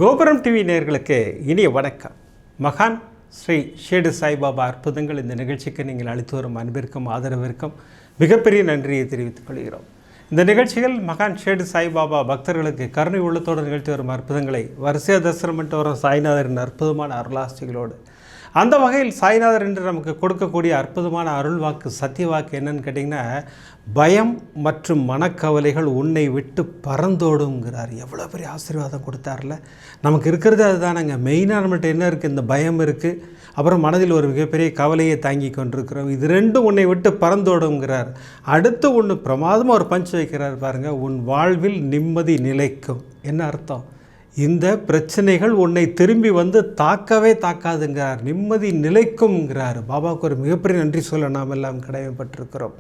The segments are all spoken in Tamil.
கோபுரம் டிவி நேயர்களுக்கு இனிய வணக்கம். மகான் ஸ்ரீ ஷிரடி சாய்பாபா அற்புதங்கள் இந்த நிகழ்ச்சிக்கு நீங்கள் அளித்து வரும் அன்பிற்கும் ஆதரவிற்கும் மிகப்பெரிய நன்றியை தெரிவித்துக் கொள்கிறோம். இந்த நிகழ்ச்சிகள் மகான் ஷிரடி சாய்பாபா பக்தர்களுக்கு கருணை உள்ளத்தோடு நிகழ்த்தி வரும் அற்புதங்களை வரிசையாக தரிசனம் பண்ணிட்டு வரும் சாய்நாதரின் அற்புதமான அருளாசிகளோடு அந்த வகையில் சாய்நாதர் என்று நமக்கு கொடுக்கக்கூடிய அற்புதமான அருள் வாக்கு சத்திய வாக்கு என்னன்னு கேட்டிங்கன்னா, பயம் மற்றும் மனக்கவலைகள் உன்னை விட்டு பறந்தோடுங்கிறார். எவ்வளோ பெரிய ஆசீர்வாதம் கொடுத்தார்ல. நமக்கு இருக்கிறது அதுதானங்க. மெயினாக நம்மள்ட்ட என்ன இருக்குது? இந்த பயம் இருக்குது, அப்புறம் மனதில் ஒரு மிகப்பெரிய கவலையை தாங்கி கொண்டிருக்கிறோம். இது ரெண்டும் உன்னை விட்டு பறந்தோடுங்கிறார். அடுத்து ஒன்று பிரமாதமாக ஒரு பஞ்ச் வைக்கிறார் பாருங்கள், உன் வாழ்வில் நிம்மதி நிலைக்கும். என்ன அர்த்தம்? இந்த பிரச்சனைகள் உன்னை திரும்பி வந்து தாக்கவே தாக்காதுங்கிறார். நிம்மதி நிலைக்கும்ங்கிறார். பாபாவுக்கு ஒரு மிகப்பெரிய நன்றி சொல்ல நாம் எல்லாம் கடமைப்பட்டிருக்கிறோம்.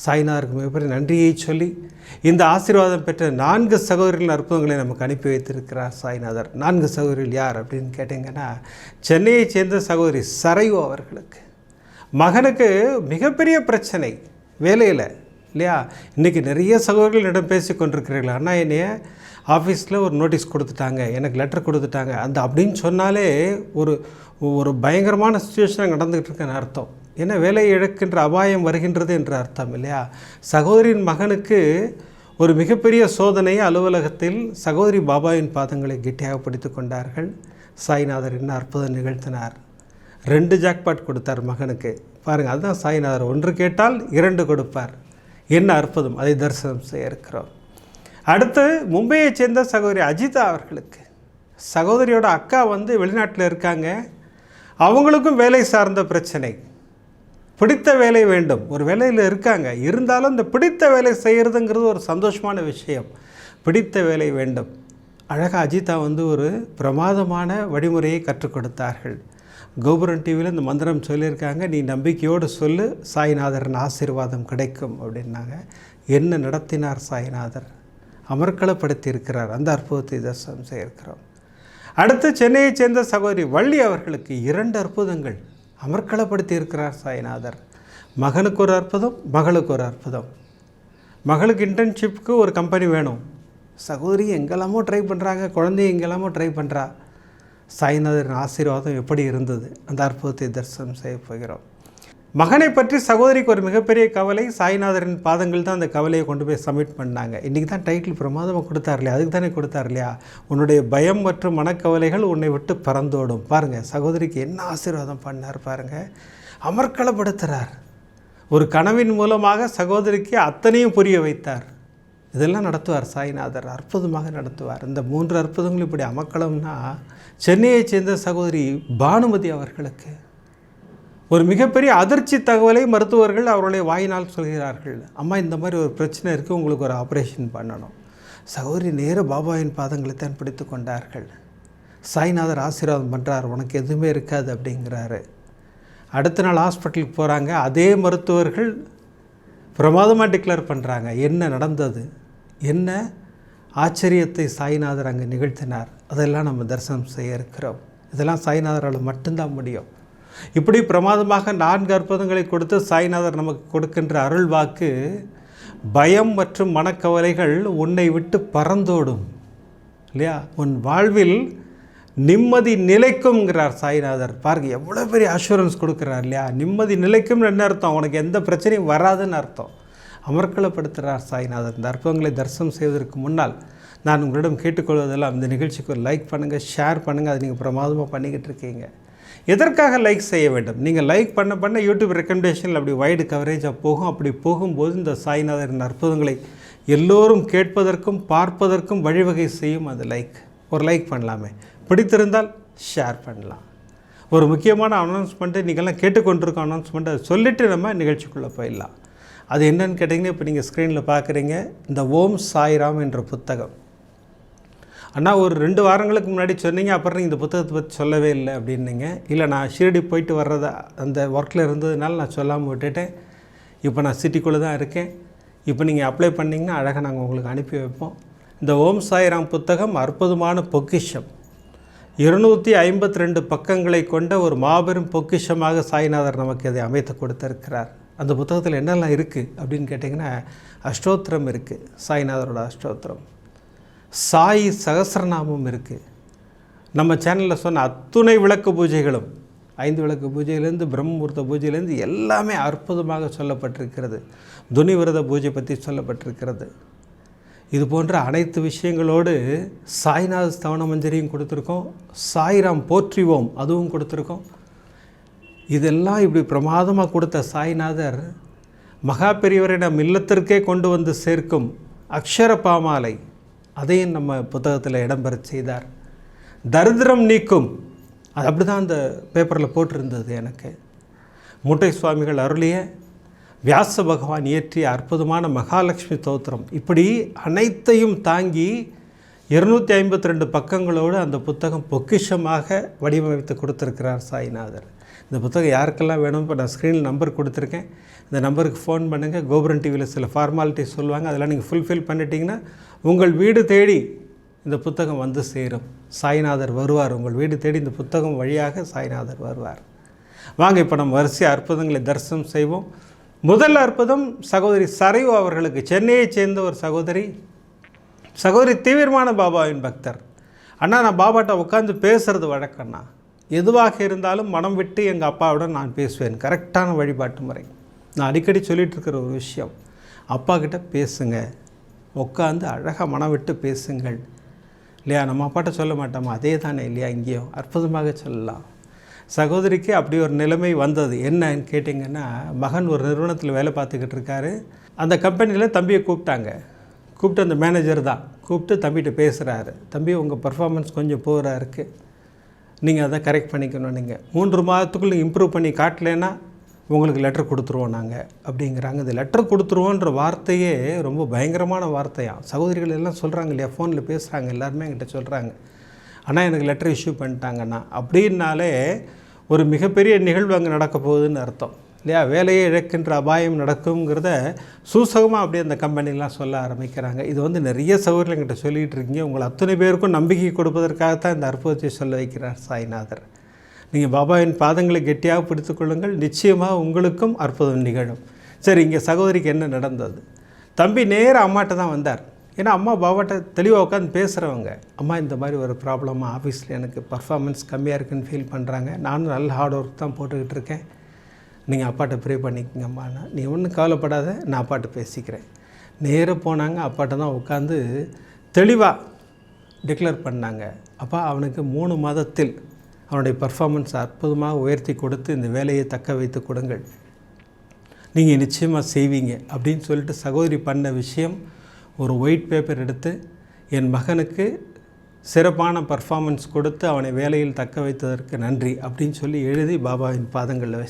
சாய்நாதருக்கு மிகப்பெரிய நன்றியை சொல்லி இந்த ஆசீர்வாதம் பெற்ற 4 சகோதரிகளின் அற்புதங்களை நமக்கு அனுப்பி வைத்திருக்கிறார் சாய்நாதர். 4 சகோதரிகள் யார் அப்படின்னு கேட்டிங்கன்னா, சென்னையை சேர்ந்த சகோதரி சரையு அவர்களுக்கு மகனுக்கு மிகப்பெரிய பிரச்சனை வேலையில் இல்லையா. இன்றைக்கி நிறைய சகோதரிகளிடம் பேசி கொண்டிருக்கிறீர்கள். அண்ணா என்னைய ஆஃபீஸில் ஒரு நோட்டீஸ் கொடுத்துட்டாங்க, எனக்கு லெட்டர் கொடுத்துட்டாங்க, அந்த அப்படின்னு சொன்னாலே ஒரு பயங்கரமான சுச்சுவேஷன் நடந்துக்கிட்டு இருக்குன்னு அர்த்தம். ஏன்னா வேலையை இழக்கின்ற அபாயம் வருகின்றது என்ற அர்த்தம் இல்லையா. சகோதரியின் மகனுக்கு ஒரு மிகப்பெரிய சோதனையை அலுவலகத்தில் சகோதரி பாபாவின் பாதங்களை கெட்டியாக பிடித்து கொண்டார்கள். சாய்நாதர் என்ன அற்புதம் நிகழ்த்தினார். 2 ஜாக்பாட் கொடுத்தார் மகனுக்கு. பாருங்கள், அதுதான் சாய்நாதர். 1 கேட்டால் 2 கொடுப்பார். என்ன அற்புதம்! அதை தரிசனம் செய்ய இருக்கிறோம். அடுத்து மும்பையை சேர்ந்த சகோதரி அஜிதா அவர்களுக்கு சகோதரியோட அக்கா வெளிநாட்டில் இருக்காங்க. அவங்களுக்கும் வேலை சார்ந்த பிரச்சனை. பிடித்த வேலை வேண்டும். ஒரு வேலையில் இருக்காங்க, இருந்தாலும் இந்த பிடித்த வேலை செய்கிறதுங்கிறது ஒரு சந்தோஷமான விஷயம். பிடித்த வேலை வேண்டும். அழகாக அஜிதா ஒரு பிரமாதமான வழிமுறையை கற்றுக் கொடுத்தார்கள். கோபுரம் டிவியில் இந்த மந்திரம் சொல்லியிருக்காங்க, நீ நம்பிக்கையோடு சொல்லு, சாய்நாதரின் ஆசீர்வாதம் கிடைக்கும் அப்படின்னாங்க. என்ன நடத்தினார் சாய்நாதர்! அமர்க்களப்படுத்தி இருக்கிறார். அந்த அற்புதத்தை தரிசனம் செய்ய இருக்கிறோம். அடுத்து சென்னையை சேர்ந்த சகோதரி வள்ளி அவர்களுக்கு 2 அற்புதங்கள் அமர்க்களப்படுத்தி இருக்கிறார் சாய்நாதர். மகனுக்கு ஒரு அற்புதம், மகளுக்கு ஒரு அற்புதம். மகளுக்கு இன்டர்ன்ஷிப்புக்கு ஒரு கம்பெனி வேணும். சகோதரி எங்கெல்லாமோ ட்ரை பண்ணுறாங்க, குழந்தைய எங்கெல்லாமோ ட்ரை பண்ணுறா. சாய்நாதரின் ஆசீர்வாதம் எப்படி இருந்தது? அந்த அற்புதத்தை தரிசனம் செய்ய போகிறோம். மகனை பற்றி சகோதரிக்கு ஒரு மிகப்பெரிய கவலை. சாய்நாதரின் பாதங்கள் தான் அந்த கவலையை கொண்டு போய் சப்மிட் பண்ணாங்க. இன்றைக்கி தான் டைட்டில் பிரமாதமாக கொடுத்தார் இல்லையா, அதுக்கு தானே கொடுத்தார் இல்லையா, உன்னுடைய பயம் மற்றும் மனக்கவலைகள் உன்னை விட்டு பறந்தோடும். பாருங்கள், சகோதரிக்கு என்ன ஆசீர்வாதம் பண்ணார் பாருங்கள். அமர்க்களப்படுத்துகிறார். ஒரு கனவின் மூலமாக சகோதரிக்கு அத்தனையும் புரிய வைத்தார். இதெல்லாம் நடத்துவார் சாய்நாதர், அற்புதமாக நடத்துவார். இந்த 3 அற்புதங்களும் இப்படி அமர்க்களம்னா, சென்னையை சேர்ந்த சகோதரி பானுமதி அவர்களுக்கு ஒரு மிகப்பெரிய அதிர்ச்சி தகவலை மருத்துவர்கள் அவருடைய வாயினால் சொல்கிறார்கள். அம்மா, இந்த மாதிரி ஒரு பிரச்சனை இருக்குது, உங்களுக்கு ஒரு ஆப்ரேஷன் பண்ணணும். சகோதரி நேர பாபாவின் பாதங்களை தான் பிடித்து கொண்டார்கள். சாய்நாதர் ஆசீர்வாதம் பண்ணுறார், உனக்கு எதுவுமே இருக்காது அப்படிங்கிறாரு. அடுத்த நாள் ஹாஸ்பிட்டலுக்கு போகிறாங்க. அதே மருத்துவர்கள் பிரமாதமாக டிக்ளேர் பண்ணுறாங்க. என்ன நடந்தது, என்ன ஆச்சரியத்தை சாய்நாதர் அங்கே நிகழ்த்தினார், அதெல்லாம் நம்ம தரிசனம் செய்ய இருக்கிறோம். இதெல்லாம் சாய்நாதரால் மட்டும்தான் முடியும். இப்படி பிரமாதமாக 4 அற்புதங்களை கொடுத்து சாய்நாதர் நமக்கு கொடுக்கின்ற அருள் வாக்கு, பயம் மற்றும் மனக்கவலைகள் உன்னை விட்டு பறந்தோடும் இல்லையா, உன் வாழ்வில் நிம்மதி நிலைக்கும்ங்கிறார் சாய்நாதர். பாருங்கள், எவ்வளோ பெரிய அஷூரன்ஸ் கொடுக்குறார் இல்லையா. நிம்மதி நிலைக்கும்னு என்ன அர்த்தம்? உனக்கு எந்த பிரச்சனையும் வராதுன்னு அர்த்தம். அமர்க்களப்படுத்துகிறார் சாய்நாதர். இந்த அற்புதங்களை தரிசனம் செய்வதற்கு முன்னால் நான் உங்களிடம் கேட்டுக்கொள்வதெல்லாம், இந்த நிகழ்ச்சிக்கு ஒரு லைக் பண்ணுங்கள், ஷேர் பண்ணுங்கள். அது நீங்கள் பிரமாதமாக பண்ணிக்கிட்டு இருக்கீங்க. எதற்காக லைக் செய்ய வேண்டும்? நீங்கள் லைக் பண்ண யூடியூப் ரெக்கமெண்டேஷனில் அப்படி வைடு கவரேஜாக போகும். அப்படி போகும்போது இந்த சாய்நாதரின் அற்புதங்களை எல்லோரும் கேட்பதற்கும் பார்ப்பதற்கும் வழிவகை செய்யும். அது ஒரு லைக் பண்ணலாமே. பிடித்திருந்தால் ஷேர் பண்ணலாம். ஒரு முக்கியமான அனௌன்ஸ்மெண்ட்டு நீங்கள்லாம் கேட்டுக்கொண்டிருக்க அனௌன்ஸ்மெண்ட், அதை சொல்லிவிட்டு நம்ம நிகழ்ச்சிக்குள்ளே போயிடலாம். அது என்னன்னு கேட்டிங்கன்னா, இப்போ நீங்கள் ஸ்க்ரீனில் பார்க்குறீங்க, இந்த ஓம் சாய்ராம் என்ற புத்தகம். அண்ணா, ஒரு 2 வாரங்களுக்கு முன்னாடி சொன்னீங்க, அப்புறம் நீங்கள் இந்த புத்தகத்தை பற்றி சொல்லவே இல்லை அப்படின்னீங்க. இல்லை, நான் ஷிரடி போயிட்டு வர்றதா அந்த ஒர்க்கில் இருந்ததுனால நான் சொல்லாமல் விட்டுட்டேன். இப்போ நான் சிட்டிக்குள்ளே தான் இருக்கேன். இப்போ நீங்கள் அப்ளை பண்ணிங்கன்னா அழகாக நாங்கள் உங்களுக்கு அனுப்பி வைப்போம். இந்த ஓம் சாய்ராம் புத்தகம் அற்புதமான பொக்கிஷம். 252 பக்கங்களை கொண்ட ஒரு மாபெரும் பொக்கிஷமாக சாய்நாதர் நமக்கு அதை அமைத்து கொடுத்திருக்கிறார். அந்த புத்தகத்தில் என்னெல்லாம் இருக்குது அப்படின்னு கேட்டிங்கன்னா, அஷ்டோத்திரம் இருக்குது, சாய்நாதரோட அஷ்டோத்திரம். சாய் சகஸ்ரநாமம் இருக்குது, நம்ம சேனலில் சொன்ன அத்துணை விளக்கு பூஜைகளும் 5 விளக்கு பூஜையிலேருந்து பிரம்மமுகூர்த்த பூஜையிலேருந்து எல்லாமே அற்புதமாக சொல்லப்பட்டிருக்கிறது. துணிவிரத பூஜை பற்றி சொல்லப்பட்டிருக்கிறது. இது போன்ற அனைத்து விஷயங்களோடு சாய்நாத ஸ்தவன மஞ்சரியும் கொடுத்துருக்கோம். சாய்ராம் போற்றிவோம் அதுவும் கொடுத்துருக்கோம். இதெல்லாம் இப்படி பிரமாதமாக கொடுத்த சாய்நாதர் மகா பெரியவரை நம் இல்லத்திற்கே கொண்டு வந்து சேர்க்கும் அக்ஷர பாமாலை அதையும் நம்ம புத்தகத்தில் இடம்பெற செய்தார். தரித்திரம் நீக்கும், அது அப்படி தான் அந்த பேப்பரில் போட்டிருந்தது. எனக்கு மூட்டை சுவாமிகள் அருளிய வியாச பகவான் இயற்றிய அற்புதமான மகாலட்சுமி ஸ்தோத்திரம், இப்படி அனைத்தையும் தாங்கி 252 பக்கங்களோடு அந்த புத்தகம் பொக்கிஷமாக வடிவமைத்து கொடுத்துருக்கிறார் சாய்நாதர். இந்த புத்தகம் யாருக்கெல்லாம் வேணும், இப்போ நான் ஸ்க்ரீனில் நம்பர் கொடுத்துருக்கேன். இந்த நம்பருக்கு ஃபோன் பண்ணுங்கள். கோபுரம் டிவியில் சில ஃபார்மாலிட்டிஸ் சொல்லுவாங்க, அதெல்லாம் நீங்கள் ஃபுல்ஃபில் பண்ணிட்டீங்கன்னா உங்கள் வீடு தேடி இந்த புத்தகம் வந்து சேரும். சாய்நாதர் வருவார், உங்கள் வீடு தேடி இந்த புத்தகம் வழியாக சாய்நாதர் வருவார். வாங்க இப்போ நம்ம வரிசை அற்புதங்களை தரிசனம் செய்வோம். முதல் அற்புதம் சகோதரி சரையு அவர்களுக்கு. சென்னையைச் சேர்ந்த ஒரு சகோதரி தீவிரமான பாபாவின் பக்தர். அண்ணா, நான் பாபாட்ட உட்காந்து பேசுகிறது வழக்கண்ணா. எதுவாக இருந்தாலும் மனம் விட்டு எங்கள் அப்பாவுடன் நான் பேசுவேன். கரெக்டான வழிபாட்டு முறை. நான் அடிக்கடி சொல்லிகிட்ருக்கிற ஒரு விஷயம், அப்பா கிட்ட பேசுங்க, உட்காந்து அழகாக மனம் விட்டு பேசுங்கள் இல்லையா. நம்ம அப்பாட்ட சொல்ல மாட்டோமா, அதே தானே இல்லையா, இங்கேயும் அற்புதமாக சொல்லலாம். சகோதரிக்கு அப்படி ஒரு நிலைமை வந்தது. என்னன்னு கேட்டிங்கன்னா, மகன் ஒரு நிறுவனத்தில் வேலை பார்த்துக்கிட்டு இருக்காரு. அந்த கம்பெனியில் தம்பியை கூப்பிட்டு அந்த மேனேஜர் தான் கூப்பிட்டு தம்பிகிட்ட பேசுகிறாரு. தம்பி, உங்கள் பர்ஃபார்மன்ஸ் கொஞ்சம் போராக இருக்குது, நீங்கள் அதை கரெக்ட் பண்ணிக்கணும். நீங்கள் 3 மாதத்துக்குள்ளே இம்ப்ரூவ் பண்ணி காட்டலைன்னா உங்களுக்கு லெட்டர் கொடுத்துருவோம் நாங்கள் அப்படிங்கிறாங்க. இந்த லெட்டர் கொடுத்துருவோன்ற வார்த்தையே ரொம்ப பயங்கரமான வார்த்தையாக சகோதரிகள் எல்லாம் சொல்கிறாங்க இல்லையா, ஃபோனில் பேசுகிறாங்க, எல்லாருமே என்கிட்ட சொல்கிறாங்க, ஆனால் எனக்கு லெட்டர் இஷ்யூ பண்ணிட்டாங்கண்ணா அப்படின்னாலே ஒரு மிகப்பெரிய நிகழ்வு அங்கே நடக்க போகுதுன்னு அர்த்தம் இல்லையா. வேலையை இழக்கின்ற அபாயம் நடக்குங்கிறத சூசகமாக அப்படியே அந்த கம்பெனிலாம் சொல்ல ஆரம்பிக்கிறாங்க. இது நிறைய சகோதரிகள் என்கிட்ட சொல்லிகிட்டு இருக்கீங்க. உங்களை அத்தனை பேருக்கும் நம்பிக்கை கொடுப்பதற்காகத்தான் இந்த அற்புதத்தை சொல்ல வைக்கிறார் சாய்நாதர். நீங்கள் பாபாவின் பாதங்களை கெட்டியாக பிடித்துக்கொள்ளுங்கள், நிச்சயமாக உங்களுக்கும் அற்புதம் நிகழும். சரி, இங்கே சகோதரிக்கு என்ன நடந்தது? தம்பி நேராக அம்மாட்ட தான் வந்தார். ஏன்னா அம்மா பாபாட்ட தெளிவாக உட்காந்து பேசுகிறவங்க. அம்மா, இந்த மாதிரி ஒரு ப்ராப்ளமாக ஆஃபீஸில் எனக்கு பர்ஃபார்மன்ஸ் கம்மியாக இருக்குன்னு ஃபீல் பண்ணுறாங்க, நானும் நல்ல ஹார்ட் ஒர்க் தான் போட்டுக்கிட்டு இருக்கேன், நீங்கள் அப்பாட்ட ப்ரே பண்ணிக்கங்கம்மாண்ணா. நீ ஒன்றும் கவலைப்படாத, நான் அப்பாட்ட பேசிக்கிறேன். நேராக போனாங்க, அப்பாட்ட தான் உட்காந்து தெளிவாக டிக்ளேர் பண்ணாங்க. அப்பா, அவனுக்கு 3 மாதத்தில் அவனுடைய பர்ஃபார்மன்ஸ் அற்புதமாக உயர்த்தி கொடுத்து இந்த வேலையை தக்க வைத்து கொடுங்கள், நீங்கள் நிச்சயமாக செய்வீங்க அப்படின்னு சொல்லிட்டு சகோதரி பண்ண விஷயம், ஒரு ஒயிட் பேப்பர் எடுத்து என் மகனுக்கு சிறப்பான பர்ஃபார்மன்ஸ் கொடுத்து அவனை வேலையில் தக்க வைத்ததற்கு நன்றி அப்படின்னு சொல்லி எழுதி பாபாவின் பாதங்களில்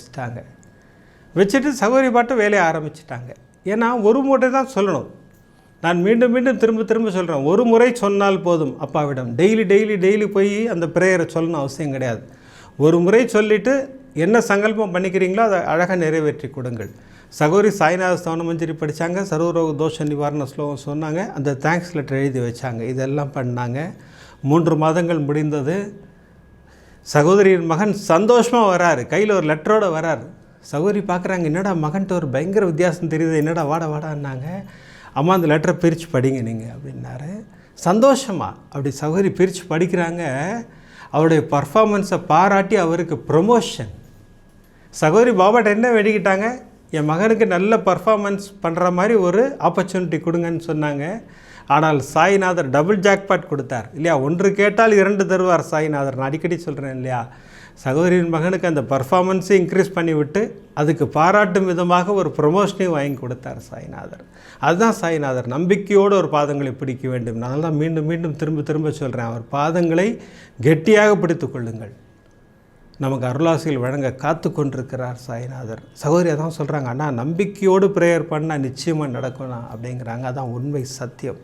வச்சுட்டு சகோதரி பாட்டு வேலையை ஆரம்பிச்சிட்டாங்க. ஏன்னா ஒரு முறை தான் சொல்லணும். நான் மீண்டும் மீண்டும் திரும்ப சொல்கிறேன், ஒரு முறை சொன்னால் போதும். அப்பாவிடம் டெய்லி போய் அந்த ப்ரேயரை சொல்லணும் அவசியம் கிடையாது. ஒரு முறை சொல்லிவிட்டு என்ன சங்கல்பம் பண்ணிக்கிறீங்களோ அதை அழகாக நிறைவேற்றி கொடுங்கள். சகோதரி சாய்நாத ஸ்தவன மஞ்சரி படித்தாங்க, சர்வரோக தோஷ நிவாரண ஸ்லோகம் சொன்னாங்க, அந்த தேங்க்ஸ் லெட்டர் எழுதி வச்சாங்க. இதெல்லாம் பண்ணாங்க. 3 மாதங்கள் முடிந்தது. சகோதரியின் மகன் சந்தோஷமாக வராரு, கையில் ஒரு லெட்டரோடு வராரு. சகோதரி பார்க்குறாங்க, என்னடா மகன்கிட்ட ஒரு பயங்கர வித்தியாசம் தெரியுது, என்னடா வாடான்னாங்க. அம்மா, அந்த லெட்டரை பிரித்து படிங்க நீங்கள் அப்படின்னாரு. சந்தோஷமாக அப்படி சகோதரி பிரித்து படிக்கிறாங்க. அவருடைய பர்ஃபார்மன்ஸை பாராட்டி அவருக்கு ப்ரொமோஷன். சகோதரி பாபாட்ட என்ன வேண்டிக்கிட்டாங்க, என் மகனுக்கு நல்ல பர்ஃபார்மன்ஸ் பண்ணுற மாதிரி ஒரு ஆப்பர்ச்சுனிட்டி கொடுங்கன்னு சொன்னாங்க. ஆனால் சாய்நாதர் டபுள் ஜாக்பாட் கொடுத்தார் இல்லையா. 1 கேட்டால் 2 தருவார் சாய்நாதர். நான் அடிக்கடி சொல்கிறேன் இல்லையா. சகோதரியின் மகனுக்கு அந்த பர்ஃபார்மன்ஸை இன்க்ரீஸ் பண்ணிவிட்டு அதுக்கு பாராட்டும் விதமாக ஒரு ப்ரொமோஷனையும் வாங்கி கொடுத்தார் சாய்நாதர். அதுதான் சாய்நாதர். நம்பிக்கையோடு ஒரு பாதங்களை பிடிக்க வேண்டும். நான் தான் மீண்டும் திரும்ப சொல்கிறேன், அவர் பாதங்களை கெட்டியாக பிடித்து கொள்ளுங்கள். நமக்கு அருளாசிகள் வழங்க காத்து கொண்டிருக்கிறார் சாய்நாதர். சகோதரி அதான் சொல்கிறாங்க, அண்ணா நம்பிக்கையோடு ப்ரேயர் பண்ணால் நிச்சயமாக நடக்கணும் அப்படிங்கிறாங்க. அதான் உண்மை, சத்தியம்.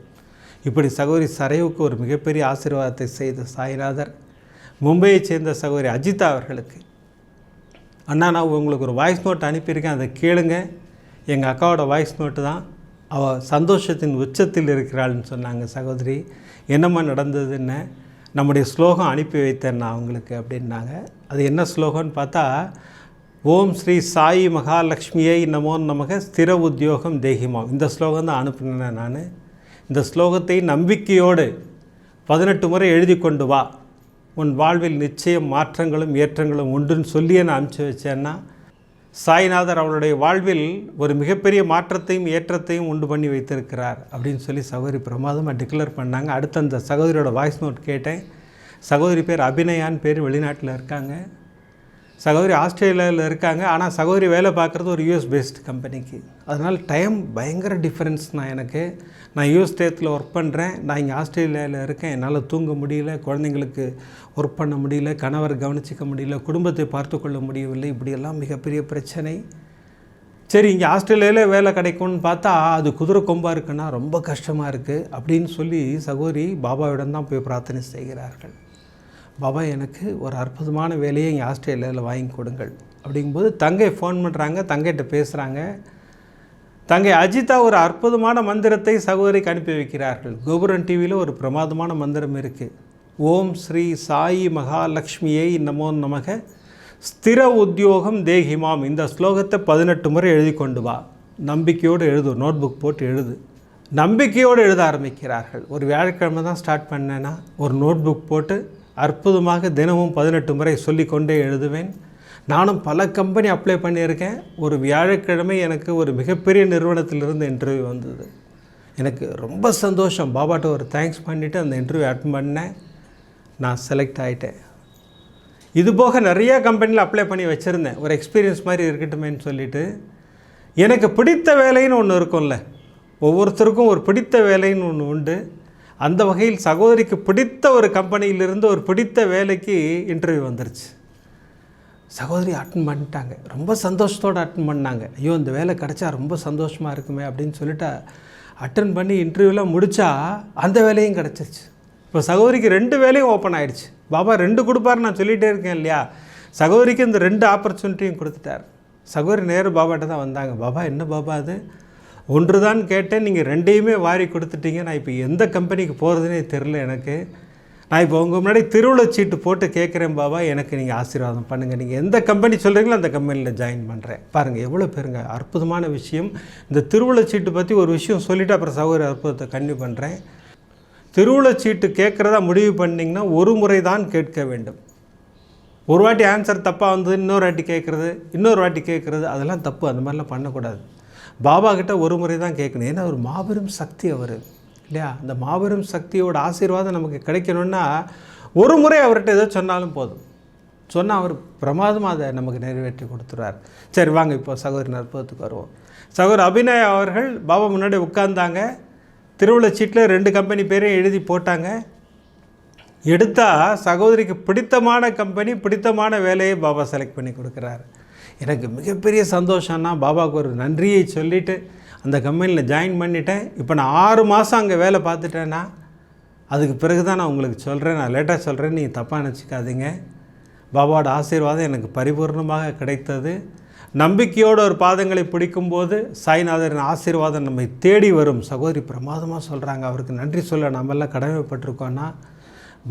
இப்படி சகோதரி சரைவுக்கு ஒரு மிகப்பெரிய ஆசீர்வாதத்தை செய்த சாய்நாதர் மும்பையை சேர்ந்த சகோதரி அஜிதா அவர்களுக்கு, அண்ணா நான் உங்களுக்கு ஒரு வாய்ஸ் நோட் அனுப்பியிருக்கேன், அதை கேளுங்க, எங்கள் அக்காவோட வாய்ஸ் நோட்டு தான், அவள் சந்தோஷத்தின் உச்சத்தில் இருக்கிறாள்னு சொன்னாங்க. சகோதரி என்னம்மா நடந்ததுன்னு, நம்முடைய ஸ்லோகம் அனுப்பி வைத்தேன் நான் அவங்களுக்கு அப்படின்னாங்க. அது என்ன ஸ்லோகம்னு பார்த்தா, ஓம் ஸ்ரீ சாயி மகாலட்சுமியை நமோ நமக ஸ்திர உத்தியோகம் தேகிமாம். இந்த ஸ்லோகம் தான் அனுப்பினேன் நான். இந்த ஸ்லோகத்தை நம்பிக்கையோடு 18 முறை எழுதி கொண்டு வா, உன் வாழ்வில் நிச்சயம் மாற்றங்களும் ஏற்றங்களும் உண்டுன்னு சொல்லியே நான் அனுப்பிச்சி வச்சேன்னா, சாய்நாதர் அவளுடைய வாழ்வில் ஒரு மிகப்பெரிய மாற்றத்தையும் ஏற்றத்தையும் உண்டு பண்ணி வைத்திருக்கிறார் அப்படின்னு சொல்லி சகோதரி பிரமாதமாக டிக்ளேர் பண்ணாங்க. அடுத்து அந்த சகோதரியோட வாய்ஸ் நோட் கேட்டேன். சகோதரி பேர் அபிநயான்னு பேர், வெளிநாட்டில் இருக்காங்க. சகோதரி ஆஸ்திரேலியாவில் இருக்காங்க. ஆனால் சகோதரி வேலை பார்க்குறது ஒரு யூஎஸ் பேஸ்டு கம்பெனிக்கு. அதனால் டைம் பயங்கர டிஃப்ரென்ஸ் தான் எனக்கு. நான் யூஎஸ் ஸ்டேட்டில் ஒர்க் பண்ணுறேன், நான் இங்கே ஆஸ்திரேலியாவில் இருக்கேன். என்னால் தூங்க முடியல, குழந்தைங்களுக்கு ஒர்க் பண்ண முடியல, கணவர் கவனிச்சிக்க முடியல, குடும்பத்தை பார்த்து கொள்ள முடியவில்லை. இப்படியெல்லாம் மிகப்பெரிய பிரச்சனை. சரி, இங்கே ஆஸ்திரேலியாவில் வேலை கிடைக்கும்னு பார்த்தா அது குதிரை கொம்பாக இருக்குன்னா ரொம்ப கஷ்டமாக இருக்குது அப்படின்னு சொல்லி சகோதரி பாபாவிடம் தான் போய் பிரார்த்தனை செய்கிறார்கள். பாபா, எனக்கு ஒரு அற்புதமான வேலையை இங்கே ஆஸ்திரேலியாவில் வாங்கி கொடுங்கள் அப்படிங்கும்போது தங்கை ஃபோன் பண்ணுறாங்க. தங்கைகிட்ட பேசுகிறாங்க. தங்கை அஜிதா ஒரு அற்புதமான மந்திரத்தை சகோதரிக்கு அனுப்பி வைக்கிறார்கள். கோபுரம் டிவியில் ஒரு பிரமாதமான மந்திரம் இருக்குது. ஓம் ஸ்ரீ சாயி மகாலட்சுமியை நமோ நமக ஸ்திர உத்தியோகம் தேகிமாம். இந்த ஸ்லோகத்தை 18 முறை எழுதி கொண்டு வா. நம்பிக்கையோடு எழுது, நோட் புக் போட்டு எழுது. நம்பிக்கையோடு எழுத ஆரம்பிக்கிறார்கள். ஒரு வியாழக்கிழமை தான் ஸ்டார்ட் பண்ணேன்னா ஒரு நோட் புக் போட்டு அற்புதமாக தினமும் 18 முறை சொல்லிக்கொண்டே எழுதுவேன். நானும் பல கம்பெனி அப்ளை பண்ணியிருக்கேன். ஒரு வியாழக்கிழமை எனக்கு ஒரு மிகப்பெரிய நிறுவனத்திலிருந்து இன்டர்வியூ வந்தது. எனக்கு ரொம்ப சந்தோஷம். பாபாட்ட ஒரு தேங்க்ஸ் பண்ணிவிட்டு அந்த இன்டர்வியூ அட்டன் பண்ணேன். நான் செலக்ட் ஆகிட்டேன். இதுபோக நிறையா கம்பெனியில் அப்ளை பண்ணி வச்சுருந்தேன், ஒரு எக்ஸ்பீரியன்ஸ் மாதிரி இருக்கட்டுமேன்னு சொல்லிவிட்டு. எனக்கு பிடித்த வேலைன்னு ஒன்று இருக்கும்ல, ஒவ்வொருத்தருக்கும் ஒரு பிடித்த வேலைன்னு ஒன்று உண்டு. அந்த வகையில் சகோதரிக்கு பிடித்த ஒரு கம்பெனியிலிருந்து ஒரு பிடித்த வேலைக்கு இன்டர்வியூ வந்துருச்சு. சகோதரி அட்டன் பண்ணிட்டாங்க. ரொம்ப சந்தோஷத்தோடு அட்டன் பண்ணாங்க. ஐயோ, இந்த வேலை கிடச்சா ரொம்ப சந்தோஷமாக இருக்குமே அப்படின்னு சொல்லிட்டு அட்டன் பண்ணி இன்டர்வியூலாம் முடித்தா அந்த வேலையும் கிடச்சிருச்சு. இப்போ சகோதரிக்கு 2 வேலையும் ஓப்பன் ஆகிடுச்சு. பாபா 2 கொடுப்பாரு, நான் சொல்லிகிட்டே இருக்கேன் இல்லையா. சகோதரிக்கு இந்த 2 ஆப்பர்ச்சுனிட்டியும் கொடுத்துட்டார். சகோதரி நேரு பாபாட்ட தான் வந்தாங்க. பாபா, என்ன பாபா அது, ஒன்று தான் கேட்டேன், நீங்கள் 2யுமே வாரி கொடுத்துட்டீங்க. நான் இப்போ எந்த கம்பெனிக்கு போகிறதுனே தெரில எனக்கு. நான் இப்போ உங்கள் முன்னாடி திருவிழச்சீட்டு போட்டு கேட்குறேன் பாபா, எனக்கு நீங்கள் ஆசீர்வாதம் பண்ணுங்கள். நீங்கள் எந்த கம்பெனி சொல்கிறீங்களோ அந்த கம்பெனியில் ஜாயின் பண்ணுறேன். பாருங்கள் எவ்வளோ பேருங்க, அற்புதமான விஷயம். இந்த திருவிழச்சீட்டு பற்றி ஒரு விஷயம் சொல்லிவிட்டு அப்புறம் சகோதரி அற்புதத்தை கன்னியூ பண்ணுறேன். திருவிழச்சீட்டு கேட்குறதா முடிவு பண்ணிங்கன்னா ஒரு முறை தான் கேட்க வேண்டும். ஒரு வாட்டி ஆன்சர் தப்பாக வந்தது, இன்னொரு வாட்டி கேட்குறது, இன்னொரு வாட்டி கேட்குறது, அதெல்லாம் தப்பு. அந்த மாதிரிலாம் பண்ணக்கூடாது. பாபா கிட்ட ஒரு முறை தான் கேட்கணும். ஏன்னா ஒரு மாபெரும் சக்தி அவர் இல்லையா. அந்த மாபெரும் சக்தியோட ஆசீர்வாதம் நமக்கு கிடைக்கணும்னா ஒரு முறை அவர்கிட்ட ஏதோ சொன்னாலும் போதும். சொன்னால் அவர் பிரமாதமாக அதை நமக்கு நிறைவேற்றி கொடுத்துருவார். சரி வாங்க, இப்போ சகோதரி அற்புதத்துக்கு வருவோம். சகோதரி அபிநயா அவர்கள் பாபா முன்னாடி உட்கார்ந்தாங்க. திருவிழச்சீட்டில் 2 கம்பெனி பேரையும் எழுதி போட்டாங்க. எடுத்தால் சகோதரிக்கு பிடித்தமான கம்பெனி, பிடித்தமான வேலையை பாபா செலக்ட் பண்ணி கொடுக்குறாரு. எனக்கு மிகப்பெரிய சந்தோஷம்னா பாபாவுக்கு ஒரு நன்றியை சொல்லிவிட்டு அந்த கம்பெனியில் ஜாயின் பண்ணிட்டேன். இப்போ நான் 6 மாதம் அங்கே வேலை பார்த்துட்டேன்னா அதுக்கு பிறகு தான் நான் உங்களுக்கு சொல்கிறேன். நான் லேட்டாக சொல்கிறேன், நீங்கள் தப்பாக நினச்சிக்காதீங்க. பாபாவோட ஆசீர்வாதம் எனக்கு பரிபூர்ணமாக கிடைத்தது. நம்பிக்கையோடு ஒரு பாதங்களை பிடிக்கும்போது சாய்நாதரின் ஆசீர்வாதம் நம்மை தேடி வரும். சகோதரி பிரமாதமாக சொல்கிறாங்க. அவருக்கு நன்றி சொல்ல நம்மெல்லாம் கடமைப்பட்டிருக்கோன்னா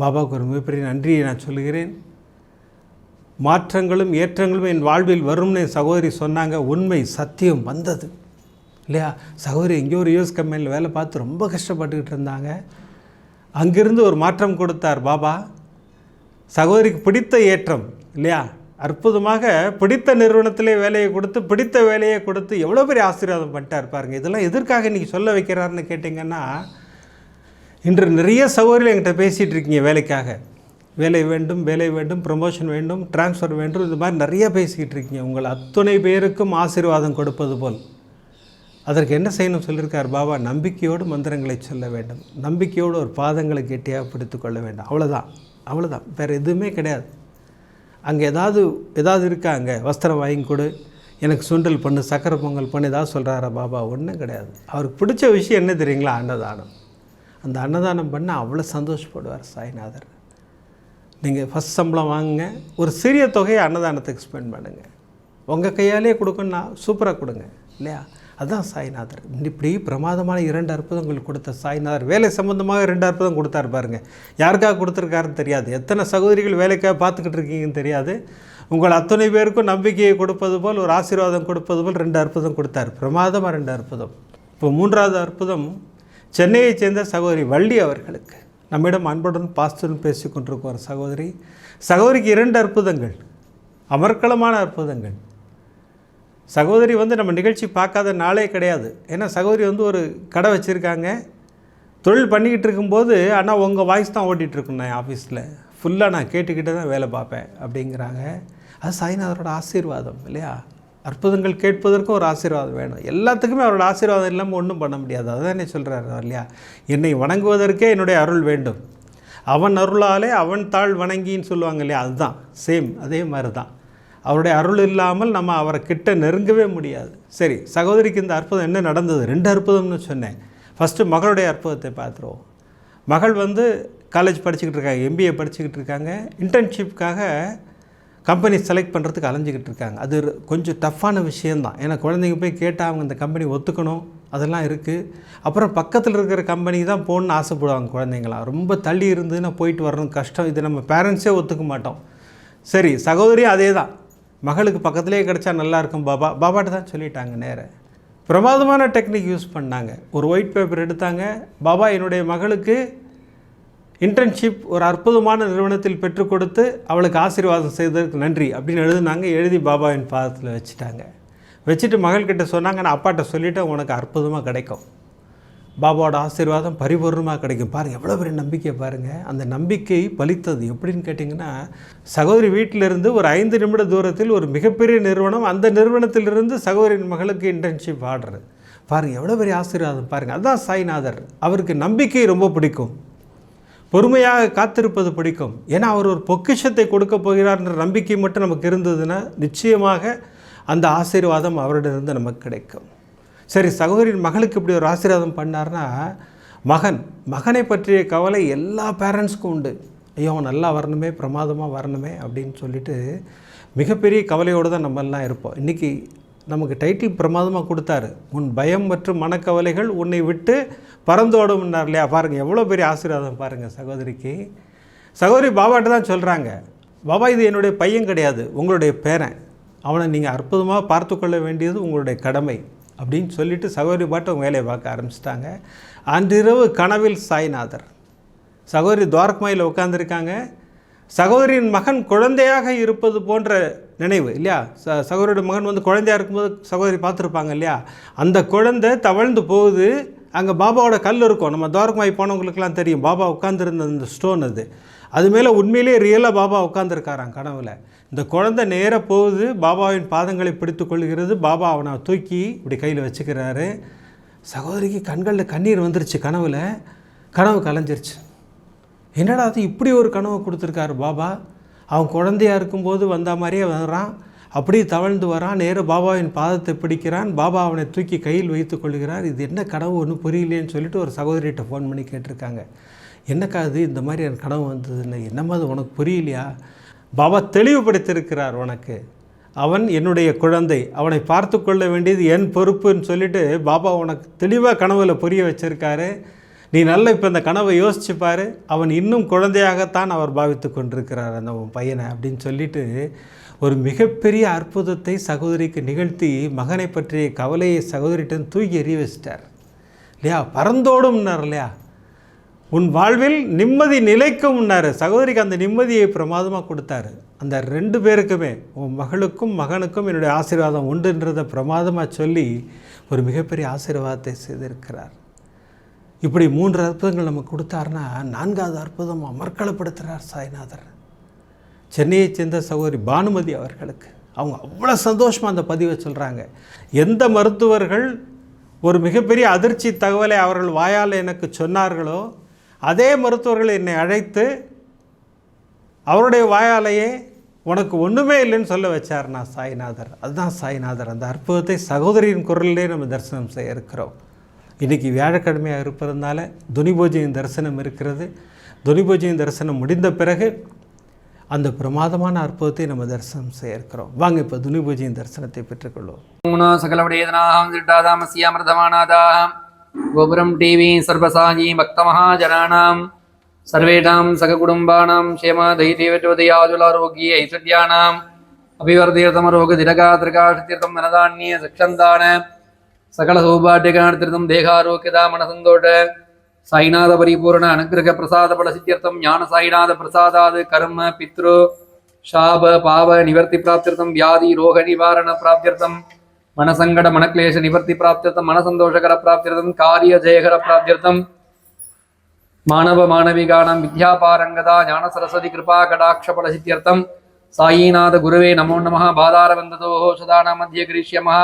பாபாவுக்கு ஒரு மிகப்பெரிய நன்றியை நான் சொல்கிறேன். மாற்றங்களும் ஏற்றங்களும் என் வாழ்வில் வரும்னு என் சகோதரி சொன்னாங்க. உண்மை, சத்தியம் வந்தது இல்லையா. சகோதரி எங்கேயோ ஒரு யூஎஸ் கம்பெனியில் வேலை பார்த்து ரொம்ப கஷ்டப்பட்டுக்கிட்டு இருந்தாங்க. அங்கிருந்து ஒரு மாற்றம் கொடுத்தார் பாபா. சகோதரிக்கு பிடித்த ஏற்றம் இல்லையா. அற்புதமாக பிடித்த நிறுவனத்திலே வேலையை கொடுத்து, பிடித்த வேலையை கொடுத்து எவ்வளோ பெரிய ஆசீர்வாதம் பண்ணிட்டார் பாருங்கள். இதெல்லாம் எதற்காக இன்றைக்கி சொல்ல வைக்கிறாருன்னு கேட்டிங்கன்னா, இன்று நிறைய சகோதரிகள் என்கிட்ட பேசிகிட்டு இருக்கீங்க வேலைக்காக. வேலை வேண்டும், வேலை வேண்டும், ப்ரமோஷன் வேண்டும், டிரான்ஸ்ஃபர் வேண்டும், இந்த மாதிரி நிறைய பேசிக்கிட்டு இருக்கீங்க. உங்கள் அத்தனை பேருக்கும் ஆசீர்வாதம் கொடுப்பது போல் அதற்கு என்ன செய்யணும் சொல்லியிருக்கார் பாபா. நம்பிக்கையோடு மந்திரங்களை சொல்ல வேண்டும். நம்பிக்கையோடு ஒரு பாதங்களை கெட்டியாக பிடித்து கொள்ள வேண்டும். அவ்வளோதான், வேறு எதுவுமே கிடையாது. அங்கே ஏதாவது இருக்கா? அங்கே வஸ்திரம் வாங்கி கொடு, எனக்கு சுண்டல் பண்ணு, சக்கரை பொங்கல் பண்ணு, ஏதாவது சொல்கிறாரா பாபா? ஒன்றும் கிடையாது. அவருக்கு பிடிச்ச விஷயம் என்ன தெரியுங்களா? அன்னதானம். அந்த அன்னதானம் பண்ணால் அவ்வளோ சந்தோஷப்படுவார் சாய்நாதர். நீங்கள் ஃபஸ்ட் சம்பளம் வாங்குங்க, ஒரு சிறிய தொகையை அன்னதானத்துக்கு ஸ்பெண்ட் பண்ணுங்கள். உங்கள் கையாலே கொடுக்கணுன்னா சூப்பராக கொடுங்க இல்லையா. அதுதான் சாய்நாதர். இப்படி பிரமாதமான 2 அற்புதங்கள் கொடுத்த சாய்நாதர். வேலை சம்பந்தமாக 2 அற்புதம் கொடுத்தாரு பாருங்கள். யாருக்காக கொடுத்துருக்காருன்னு தெரியாது, எத்தனை சகோதரிகள் வேலைக்காக பார்த்துக்கிட்டு இருக்கீங்கன்னு தெரியாது. உங்கள் அத்தனை பேருக்கும் நம்பிக்கையை கொடுப்பது போல், ஒரு ஆசீர்வாதம் கொடுப்பது போல் 2 அற்புதம் கொடுத்தார். பிரமாதமாக 2 அற்புதம். இப்போ 3வது அற்புதம் சென்னையைச் சேர்ந்த சகோதரி வள்ளி அவர்களுக்கு. நம்மிடம் அன்புடன் பாஸ்துடன் பேசி கொண்டிருக்கும் ஒரு சகோதரிக்கு 2 அற்புதங்கள், அமர்க்களமான அற்புதங்கள். சகோதரி நம்ம நிகழ்ச்சி பார்க்காத நாளே கிடையாது. ஏன்னா சகோதரி ஒரு கடை வச்சுருக்காங்க. தொழில் பண்ணிக்கிட்டு இருக்கும்போது ஆனால் உங்கள் வாய்ஸ் தான் ஓட்டிகிட்ருக்கணும், நான் ஆஃபீஸில் ஃபுல்லாக நான் கேட்டுக்கிட்டே தான் வேலை பார்ப்பேன் அப்படிங்கிறாங்க. அது சாய்நாதரோட ஆசீர்வாதம் இல்லையா? அற்புதங்கள் கேட்பதற்கும் ஒரு ஆசீர்வாதம் வேணும். எல்லாத்துக்குமே அவரோட ஆசீர்வாதம் இல்லாமல் ஒன்றும் பண்ண முடியாது. அதுதான் என்ன சொல்கிறார் இல்லையா? என்னை வணங்குவதற்கே என்னுடைய அருள் வேண்டும், அவன் அருளாலே அவன் தாழ் வணங்கின்னு சொல்லுவாங்க இல்லையா? அதுதான் சேம், அதே மாதிரி தான். அவருடைய அருள் இல்லாமல் நம்ம அவரை கிட்ட நெருங்கவே முடியாது. சரி, சகோதரிக்கு இந்த அற்புதம் என்ன நடந்தது? 2 அற்புதம்னு சொன்னேன். ஃபஸ்ட்டு மகளுடைய அற்புதத்தை பார்த்துருவோம். மகள் காலேஜ் படிச்சுக்கிட்டு இருக்காங்க, MBA படிச்சுக்கிட்டு இருக்காங்க. இன்டர்ன்ஷிப்காக கம்பெனி செலக்ட் பண்ணுறதுக்கு அலைஞ்சிக்கிட்டு இருக்காங்க. அது கொஞ்சம் டஃப்பான விஷயந்தான். ஏன்னா குழந்தைங்க போய் கேட்டால் அவங்க இந்த கம்பெனி ஒத்துக்கணும், அதெல்லாம் இருக்குது. அப்புறம் பக்கத்தில் இருக்கிற கம்பெனி தான் போகணுன்னு ஆசைப்படுவாங்க குழந்தைங்களாம். ரொம்ப தள்ளி இருந்ததுன்னா போயிட்டு வரணும் கஷ்டம். இது நம்ம பேரண்ட்ஸே ஒத்துக்க மாட்டோம். சரி, சகோதரியும் அதே தான். மகளுக்கு பக்கத்துலேயே கிடச்சா நல்லாயிருக்கும் பாபாட்ட தான் சொல்லிட்டாங்க. நேர பிரமாதமான டெக்னிக் யூஸ் பண்ணாங்க. ஒரு ஒயிட் பேப்பர் எடுத்தாங்க. பாபா, என்னுடைய மகளுக்கு இன்டர்ன்ஷிப் ஒரு அற்புதமான நிறுவனத்தில் பெற்றுக் கொடுத்து அவளுக்கு ஆசீர்வாதம் செய்ததற்கு நன்றி அப்படின்னு எழுதுனாங்க. எழுதி பாபாவின் பாதத்தில் வச்சுட்டாங்க. வச்சுட்டு மகள்கிட்ட சொன்னாங்க, நான் அப்பாட்ட சொல்லிவிட்டு உனக்கு அற்புதமாக கிடைக்கும், பாபாவோட ஆசீர்வாதம் பரிபூர்ணமாக கிடைக்கும். பாருங்கள், எவ்வளோ பெரிய நம்பிக்கை பாருங்கள். அந்த நம்பிக்கை பலித்தது எப்படின்னு கேட்டிங்கன்னா, சகோதரி வீட்டிலிருந்து ஒரு 5 நிமிட தூரத்தில் ஒரு மிகப்பெரிய நிறுவனம், அந்த நிறுவனத்திலிருந்து சகோதரின் மகளுக்கு இன்டர்ன்ஷிப் ஆர்டர். பாருங்கள், எவ்வளோ பெரிய ஆசீர்வாதம் பாருங்கள். அதுதான் சாய்நாதர். அவருக்கு நம்பிக்கை ரொம்ப பிடிக்கும், பொறுமையாக காத்திருப்பது பிடிக்கும். ஏன்னா அவர் ஒரு பொக்கிஷத்தை கொடுக்க போகிறார்ன்ற நம்பிக்கை மட்டும் நமக்கு இருந்ததுன்னா நிச்சயமாக அந்த ஆசீர்வாதம் அவரிடமிருந்து நமக்கு கிடைக்கும். சரி, சகோதரின் மகளுக்கு இப்படி ஒரு ஆசீர்வாதம் பண்ணார்னா, மகனை பற்றிய கவலை எல்லா பேரண்ட்ஸ்க்கும் உண்டு. ஐயோ, அவன் நல்லா வரணுமே, பிரமாதமாக வரணுமே அப்படின்னு சொல்லிட்டு மிகப்பெரிய கவலையோடு தான் நம்மெல்லாம் இருப்போம். இன்றைக்கி நமக்கு டைட்டில் பிரமாதமாக கொடுத்தாரு, உன் பயம் மற்றும் மனக்கவலைகள் உன்னை விட்டு பறந்தோடும்னார் இல்லையா? பாருங்கள், எவ்வளோ பெரிய ஆசீர்வாதம் பாருங்கள் சகோதரிக்கு. சகோதரி பாபாட்ட தான் சொல்கிறாங்க, பாபா, இது என்னுடைய பையன் கிடையாது, உங்களுடைய பேரன். அவனை நீங்கள் அற்புதமாக பார்த்து கொள்ள வேண்டியது உங்களுடைய கடமை அப்படின்னு சொல்லிவிட்டு சகோதரி பாட்டு அவங்க வேலையை பார்க்க ஆரம்பிச்சிட்டாங்க. அன்றிரவு கனவில் சாய்நாதர். சகோதரி துவாரகமாயில் உட்காந்துருக்காங்க. சகோதரியின் மகன் குழந்தையாக இருப்பது போன்ற நினைவு இல்லையா? சகோதரியோட மகன் குழந்தையாக இருக்கும்போது சகோதரி பார்த்துருப்பாங்க இல்லையா? அந்த குழந்தை தவழ்ந்து போகுது. அங்கே பாபாவோட கல் இருக்கும். நம்ம துவாரகமாய் போனவங்களுக்கெல்லாம் தெரியும், பாபா உட்காந்துருந்த அந்த ஸ்டோன் அது மேலே உண்மையிலே ரியலாக பாபா உட்காந்துருக்காராம் கனவில். இந்த குழந்தை நேராக போகுது, பாபாவின் பாதங்களை பிடித்து கொள்கிறது. பாபா அவனை தூக்கி இப்படி கையில் வச்சுக்கிறாரு. சகோதரிக்கு கண்களில் கண்ணீர் வந்துருச்சு. கனவு கலைஞ்சிருச்சு. என்னடா அது, இப்படி ஒரு கனவு கொடுத்துருக்காரு பாபா. அவன் குழந்தையாக இருக்கும்போது வந்த மாதிரியே வரான், அப்படியே தவழ்ந்து வரான், நேராக பாபாவின் பாதத்தை பிடிக்கிறான், பாபா அவனை தூக்கி கையில் வைத்து கொள்கிறார். இது என்ன கனவு, ஒன்றும் புரியலேன்னு சொல்லிட்டு ஒரு சகோதரிகிட்ட ஃபோன் பண்ணி கேட்டிருக்காங்க. என்னக்கா அது, இந்த மாதிரி எனக்கு கனவு வந்ததுன்னு. என்னம்மா அது, உனக்கு புரியலையா? பாபா தெளிவுபடுத்தியிருக்கிறார் உனக்கு. அவன் என்னுடைய குழந்தை, அவனை பார்த்து கொள்ள வேண்டியது என் பொறுப்புன்னு சொல்லிவிட்டு பாபா உனக்கு தெளிவாக கனவில் புரிய வச்சுருக்காரு. நீ நல்ல இப்போ இந்த கனவை யோசிச்சுப்பார். அவன் இன்னும் குழந்தையாகத்தான் அவர் பாவித்து கொண்டிருக்கிறார் அந்த பையனை அப்படின்னு சொல்லிட்டு ஒரு மிகப்பெரிய அற்புதத்தை சகோதரிக்கு நிகழ்த்தி மகனை பற்றிய கவலையை சகோதரிகிட்ட தூக்கி எறிய வச்சிட்டார் இல்லையா? பறந்தோடும்னார் இல்லையா? உன் வாழ்வில் நிம்மதி நிலைக்கும்னாரு. சகோதரிக்கு அந்த நிம்மதியை பிரமாதமாக கொடுத்தாரு. அந்த 2 பேருக்குமே, உன் மகளுக்கும் மகனுக்கும் என்னுடைய ஆசீர்வாதம் உண்டுன்றதை பிரமாதமாக சொல்லி ஒரு மிகப்பெரிய ஆசீர்வாதத்தை செய்திருக்கிறார். இப்படி 3 அற்புதங்கள் நமக்கு கொடுத்தாருன்னா 4வது அற்புதம் அமர்க்களப்படுத்துகிறார் சாய்நாதர். சென்னையைச் சேர்ந்த சகோதரி பானுமதி அவர்களுக்கு அவங்க அவ்வளோ சந்தோஷமாக அந்த பதிவை சொல்கிறாங்க. எந்த மருத்துவர்கள் ஒரு மிகப்பெரிய அதிர்ச்சி தகவலை அவர்கள் வாயால் எனக்கு சொன்னார்களோ அதே மருத்துவர்கள் என்னை அழைத்து அவருடைய வாயாலேயே உனக்கு ஒன்றுமே இல்லைன்னு சொல்ல வச்சார் நான் சாய்நாதர். அதுதான் சாய்நாதர். அந்த அற்புதத்தை சகோதரியின் குரலிலே நம்ம தரிசனம் செய்ய இருக்கிறோம். இன்றைக்கி வியாழக்கிழமையாக இருப்பதனால துனிபூஜையின் தரிசனம் இருக்கிறது. துனிபூஜையின் தரிசனம் முடிந்த பிறகு அந்த பிரமாதமான அற்புதத்தை நம்ம தரிசனம் செய்ய இருக்கிறோம். வாங்க இப்போ துனிபூஜையின் தரிசனத்தை பெற்றுக்கொள்வோம். கோபுரம் டிவி சர்வசாயி பக்தமஹாஜனானாம் சர்வேஷாம் சககுடும்பானாம் க்ஷேம தைரியவத்வதயாஜுலாரோக்கிய ஐஸ்வர்யானாம் அபிவர்தீர்த்தமரோக திரகாதிரகாஷதீர்த்தம் தனதான்ய சக்ஷந்தான சகல சௌபாட்யகார்த்திர்த்தம் தேகாரோக்கியதா மனசந்தோஷ साईनाथ परिपूर्ण अनुग्रह प्रसाद बल सिद्ध्यर्थम ज्ञान साईनाथ प्रसादाद कर्म पितृ शाप पाव निवर्ति प्राप्त्यर्थम व्याधि रोग निवारण प्राप्त्यर्थम मन संकट मन क्लेश निवर्ति प्राप्त्यर्थम मन संतोषकर प्राप्त्यर्थम कार्य जयकर प्राप्त्यर्थम मानव मानविकानां विद्यापारंगता ज्ञान सरस्वती कृपा कटाक्ष फल सिद्ध्यर्थम साईनाथ गुरुवे नमो नमः बाधारबन्धतोः सदानां मध्ये करिष्यामः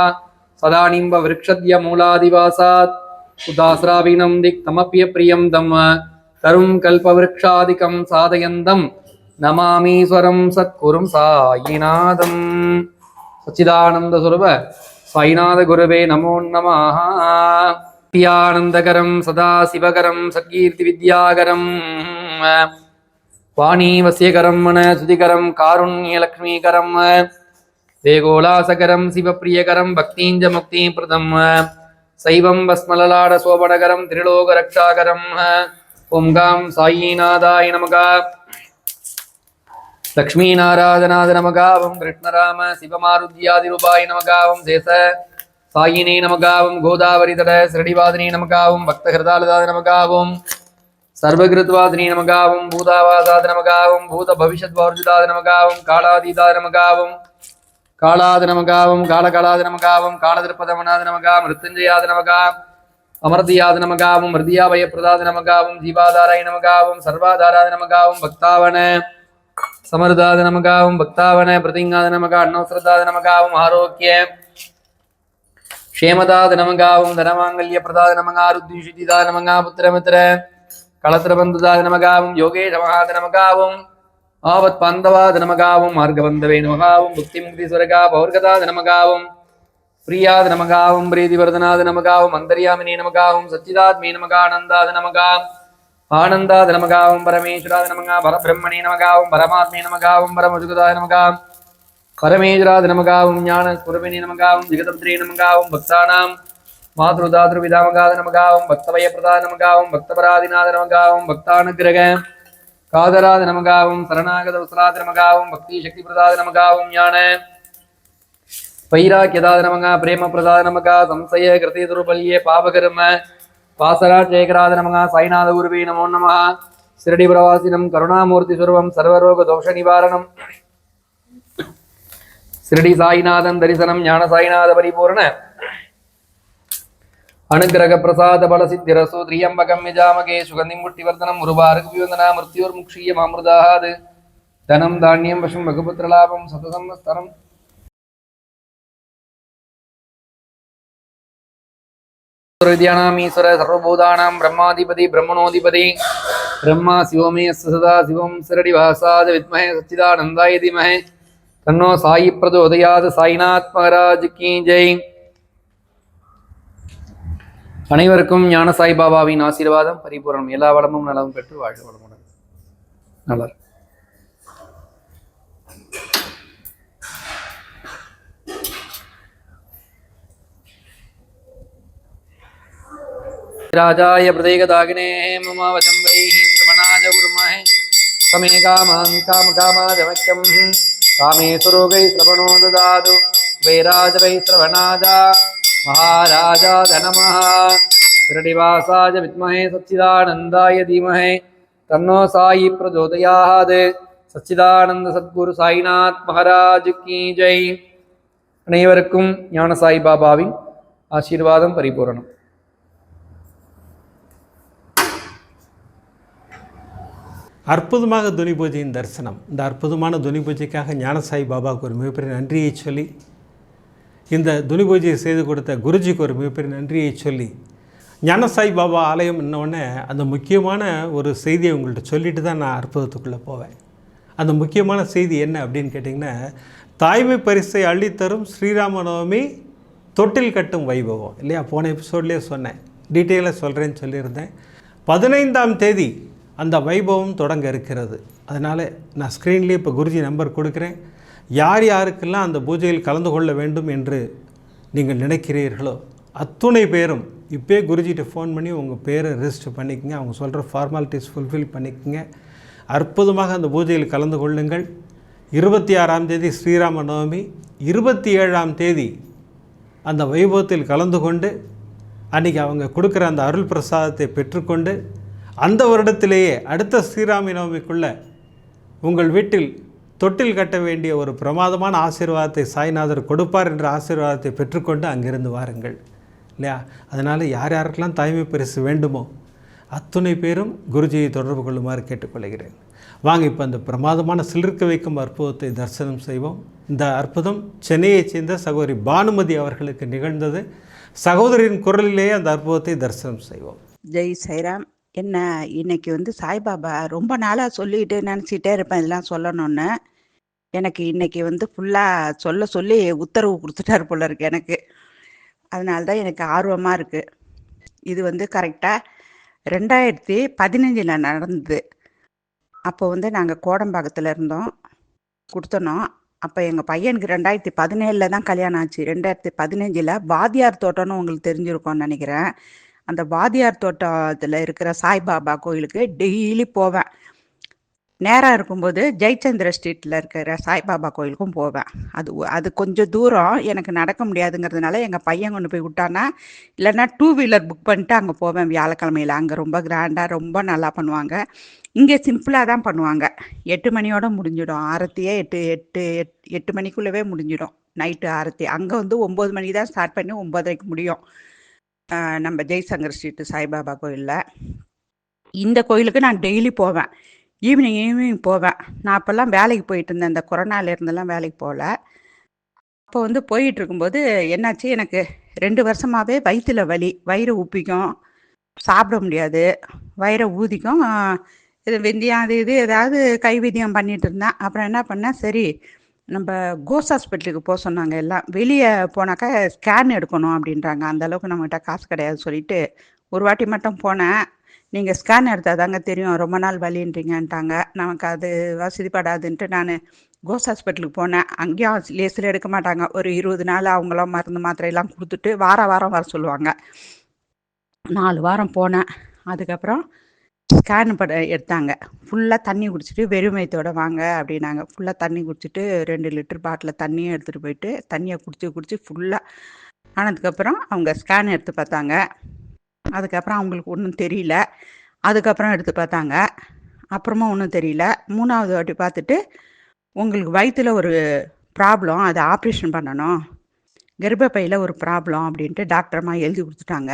सदानिम्ब वृक्षद्य मूलादिवासात् उदास्रावीनं दिक्तमप्य प्रियं दम तरुं कल्पवृक्षादिकं साधयन्तं नमामीश्वरं सत्कुरुं साईनाथं सच्चिदानंद स्वरूप साईनाथ गुरुवे नमो नमः प्रियानंदकरं सदा शिवकरं सत्कीर्ति विद्याकरं वाणी वस्यकरं मन सुधिकरं कारुण्यलक्ष्मीकरं देगोलासकरं शिवप्रियकरं भक्तिञ्च मुक्तिं प्रदं शैवं भस्मललाट शोभनकरं त्रिलोकरक्षाकरं ओं गां साईनाथाय नमः लक्ष्मीनारायणाय नमः ओं कृष्णराम शिवमारुद्यादिरूपाय नमः ओं शेष सायिने नमः ओं गोदावरीतट श्रीनिवासिने नमः ओं भक्तहृदालदाय नमः ओं सर्वकृतवादिने नमः ओं भूतावासाय नमः ओं भूतभविष्यद्वर्जिताय नमः ओं कालातीताय नमः ओं कालाद नमः ओं कालकालाद नमः ओं कालदर्पदमनाद नमः मृत्युञ्जयाद नमः अमर्त्याद नमः ओं मृत्याभयप्रदाय नमः ओं जीवाधाराय नमः ओं सर्वाधाराय नमः ओं भक्तावन समर्दाय नमः ओं भक्तावन प्रतिज्ञाद नमः अन्नोश्रदाय नमः ओं आरोग्य क्षेमदाद नमः ओं धनमांगल्यप्रदाय नमः रुद्धिषिदाय नमः पुत्रमित्र कलत्रबन्धुदाय नमः ओं योगेश महाद नमः ओं आवत्पान्दवाद नमः ओं मार्गबन्धवे नमः ओं मुक्तिमुक्तिस्वर्गा पौर्गदाद नमः ओं प्रियाद नमः ओं प्रीतिवर्धनाद नमः ओं अन्तर्यामिने नमः ओं सच्चिदात्मे नमः आनन्दाद नमः आनन्दाद नमः ओं परमेश्वराद नमः परब्रह्मणे नमः ओं परमात्मे नमः ओं परमजुगदाय नमः परमेश्वराद नमः ओं ज्ञानस्वरूपिणे नमः ओं जगदब्धे नमः ओं भक्तानां मातृदातृपितामगाद नमः ओं भक्तभयप्रदाय नमः ओं भक्तपराधिनाद नमः ओं भक्तानुग्रह कादराद नमः ओं शरणागत वत्सलाद नमः ओं भक्तिशक्तिप्रदाय नमः ओं ज्ञान वैराग्यदाय नमः प्रेमप्रदाय नमः संशय कृते दुर्बल्ये पापकर्म वासराजयकराद नमः साईनाथ गुरुवे नमो नमः शिरडिप्रवासिनं करुणामूर्तिस्वरूपं सर्वरोगदोषनिवारणं शिरडी साईनाथं दर्शनं ज्ञान साईनाथ परिपूर्ण अनुग्रह प्रसाद बल सिद्धिरसो त्र्यंबकं यजामहे सुगंधिं पुष्टिवर्धनं उर्वारुकविवन्दना मृत्योर्मुक्षीयमामृताहात् धनं धान्यं वशं भगपुत्रलाभं सततं स्तरं ईश्वर सर्वभूतानां ब्रह्माधिपति ब्रह्मणोधिपति ब्रह्मा शिवमेयस्य सदा शिवं शिरडिवासाय विद्महे सच्चिदानन्दाय धीमहि तन्नो साई प्रचोदयात् साईनाथ महाराज की जय அனைவருக்கும் ஞான சாய்பாபாவின் ஆசீர்வாதம் பரிபூரணம் எல்லா வளமும் நலமும் பெற்று வாழ்க வளமுடன் நலர் राजाय प्रदेगदाग्ने मम वचं वैः श्रवणाय गुरुमहे समे कामान् कामकामादमख्यं कामेश्वरोगै श्रवणो ददातु वैराज वै श्रवणाद महाराजाय नमः शिरडिवासाय विद्महे सच्चिदानन्दाय धीमहि तन्नो साई प्रचोदयात् सच्चिदानंद सद्गुरु साईनाथ महाराज की जय அனைவருக்கும் ஞான சாய் பாபாவின் ஆசீர்வாதம் பரிபூரணம் அற்புதமாக துனி பூஜையின் தரிசனம். இந்த அற்புதமான துனி பூஜைக்காக ஞான சாய் பாபாவுக்கு ஒரு மிகப்பெரிய நன்றியை சொல்லி, இந்த துனி பூஜையை செய்து கொடுத்த குருஜிக்கு ஒரு மிகப்பெரிய நன்றியை சொல்லி, ஞான சாய் பாபா ஆலயம் என்னோடனே அந்த முக்கியமான ஒரு செய்தியை உங்கள்கிட்ட சொல்லிட்டு தான் நான் அற்புதத்துக்குள்ளே போவேன். அந்த முக்கியமான செய்தி என்ன அப்படின்னு கேட்டிங்கன்னா, தாய்மை பரிசை அள்ளித்தரும் ஸ்ரீராமநவமி தொட்டில் கட்டும் வைபவம் இல்லையா. போன எபிசோட்லேயே சொன்னேன், டீட்டெயிலாக சொல்கிறேன்னு சொல்லியிருந்தேன். 15ஆம் தேதி அந்த வைபவம் தொடங்க இருக்கிறது. அதனால் நான் ஸ்க்ரீன்லேயே இப்போ குருஜி நம்பர் கொடுக்குறேன். யார் யாருக்கெல்லாம் அந்த பூஜையில் கலந்து கொள்ள வேண்டும் என்று நீங்கள் நினைக்கிறீர்களோ அத்துணை பேரும் இப்போ குருஜிகிட்ட ஃபோன் பண்ணி உங்கள் பேரை ரெஜிஸ்டர் பண்ணிக்கங்க. அவங்க சொல்கிற ஃபார்மாலிட்டிஸ் ஃபுல்ஃபில் பண்ணிக்கங்க. அற்புதமாக அந்த பூஜையில் கலந்து கொள்ளுங்கள். 26ஆம் தேதி ஸ்ரீராம நவமி, 27ஆம் தேதி அந்த வைபவத்தில் கலந்து கொண்டு அன்றைக்கி அவங்க கொடுக்குற அந்த அருள் பிரசாதத்தை பெற்றுக்கொண்டு அந்த வருடத்திலேயே அடுத்த ஸ்ரீராம நவமிக்குள்ளே உங்கள் வீட்டில் தொட்டில் கட்ட வேண்டிய ஒரு பிரமாதமான ஆசீர்வாதத்தை சாய்நாதர் கொடுப்பார் என்ற ஆசீர்வாதத்தை பெற்றுக்கொண்டு அங்கிருந்து வாருங்கள் இல்லையா. அதனால் யார் யாருக்கெல்லாம் தாய்மை பரிசு வேண்டுமோ அத்துணை பேரும் குருஜியை தொடர்பு கொள்ளுமாறு கேட்டுக்கொள்கிறேன். வாங்க இப்போ அந்த பிரமாதமான சிலிர்க்க வைக்கும் அற்புதத்தை தரிசனம் செய்வோம். இந்த அற்புதம் சென்னையைச் சேர்ந்த சகோதரி பானுமதி அவர்களுக்கு நிகழ்ந்தது. சகோதரியின் குரலிலேயே அந்த அற்புதத்தை தரிசனம் செய்வோம். ஜெய் சைராம். என்ன இன்னைக்கு சாய்பாபா ரொம்ப நாளாக சொல்லிட்டு நினச்சிட்டே இருப்பேன் இதெல்லாம் சொல்லணும்னு. எனக்கு இன்னைக்கு ஃபுல்லாக சொல்லி உத்தரவு கொடுத்துட்டாரு போல இருக்கு எனக்கு. அதனால தான் எனக்கு ஆர்வமாக இருக்குது. இது கரெக்டாக 2015 நடந்தது. அப்போ நாங்கள் கோடம்பாக்கத்தில் இருந்தோம், கொடுத்தனோம். அப்போ எங்கள் பையனுக்கு 2017 தான் கல்யாணம் ஆச்சு. 2015 வாதியார் தோட்டம்னு உங்களுக்கு தெரிஞ்சிருக்கோன்னு நினைக்கிறேன். அந்த வாதியார் தோட்டத்தில் இருக்கிற சாய்பாபா கோயிலுக்கு டெய்லி போவேன். நேராக இருக்கும்போது ஜெயச்சந்திர ஸ்ட்ரீட்டில் இருக்கிற சாய்பாபா கோயிலுக்கும் போவேன். அது கொஞ்சம் தூரம், எனக்கு நடக்க முடியாதுங்கிறதுனால எங்கள் பையன் கொண்டு போய் விட்டானா, இல்லைன்னா 2 வீலர் புக் பண்ணிட்டு அங்கே போவேன் வியாழக்கிழமையில். அங்கே ரொம்ப கிராண்டாக ரொம்ப நல்லா பண்ணுவாங்க. இங்கே சிம்பிளாக தான் பண்ணுவாங்க. 8 மணியோடு முடிஞ்சிடும் ஆரத்தியே. 8 மணிக்குள்ளவே முடிஞ்சிடும் நைட்டு ஆரத்தி. அங்கே 9 மணிக்கு தான் ஸ்டார்ட் பண்ணி 9:30க்கு முடியும். நம்ம ஜெய்சங்கர் ஸ்ட்ரீட்டு சாய்பாபா கோயிலில். இந்த கோயிலுக்கு நான் டெய்லி போவேன். ஈவினிங் போவேன். நான் அப்போல்லாம் வேலைக்கு போயிட்டு இருந்தேன். இந்த கொரோனாலேருந்தெல்லாம் வேலைக்கு போகல. அப்போ போயிட்டு இருக்கும்போது என்னாச்சு, எனக்கு 2 வருஷமாகவே வயிற்றுல வலி, வயிறு உப்பிக்கும், சாப்பிட முடியாது, வயிறை ஊதிக்கும். இது வெந்தியம் அது இது ஏதாவது கைவிதியம் பண்ணிகிட்டு இருந்தேன். அப்புறம் என்ன பண்ணேன், சரி நம்ம கோஸ் ஹாஸ்பிட்டலுக்கு போக சொன்னாங்க எல்லாம். வெளியே போனாக்கா ஸ்கேன் எடுக்கணும் அப்படின்றாங்க. அந்தளவுக்கு நம்மகிட்ட காசு கிடையாது சொல்லிட்டு ஒரு வாட்டி மட்டும் போனேன். நீங்கள் ஸ்கேன் எடுத்தால் தாங்க தெரியும், ரொம்ப நாள் வலின்றீங்கன்ட்டாங்க. நமக்கு அது வசதிப்படாதுன்ட்டு நான் கோஸ் ஹாஸ்பிட்டலுக்கு போனேன். அங்கேயும் லேசில் எடுக்க மாட்டாங்க. ஒரு 20 நாள் அவங்களாம் மருந்து மாத்திரையெல்லாம் கொடுத்துட்டு வாரம் வர சொல்லுவாங்க. 4 வாரம் போனேன். அதுக்கப்புறம் ஸ்கேன் எடுத்தாங்க. ஃபுல்லாக தண்ணி குடிச்சிட்டு வெறுமயத்தோடு வாங்க அப்படின்னாங்க. ஃபுல்லாக தண்ணி குடிச்சிட்டு 2 லிட்டர் பாட்டில் தண்ணியும் எடுத்துகிட்டு போயிட்டு தண்ணியை குடிச்சு ஃபுல்லாக ஆனதுக்கப்புறம் அவங்க ஸ்கேன் எடுத்து பார்த்தாங்க. அதுக்கப்புறம் அவங்களுக்கு ஒன்றும் தெரியல. அதுக்கப்புறம் எடுத்து பார்த்தாங்க. அப்புறமா ஒன்றும் தெரியல. 3வது வாட்டி பார்த்துட்டு உங்களுக்கு வயிற்றில் ஒரு ப்ராப்ளம், அதை ஆப்ரேஷன் பண்ணணும், கர்ப்பப்பையில் ஒரு ப்ராப்ளம் அப்படின்ட்டு டாக்டர்மா எழுதி கொடுத்துட்டாங்க.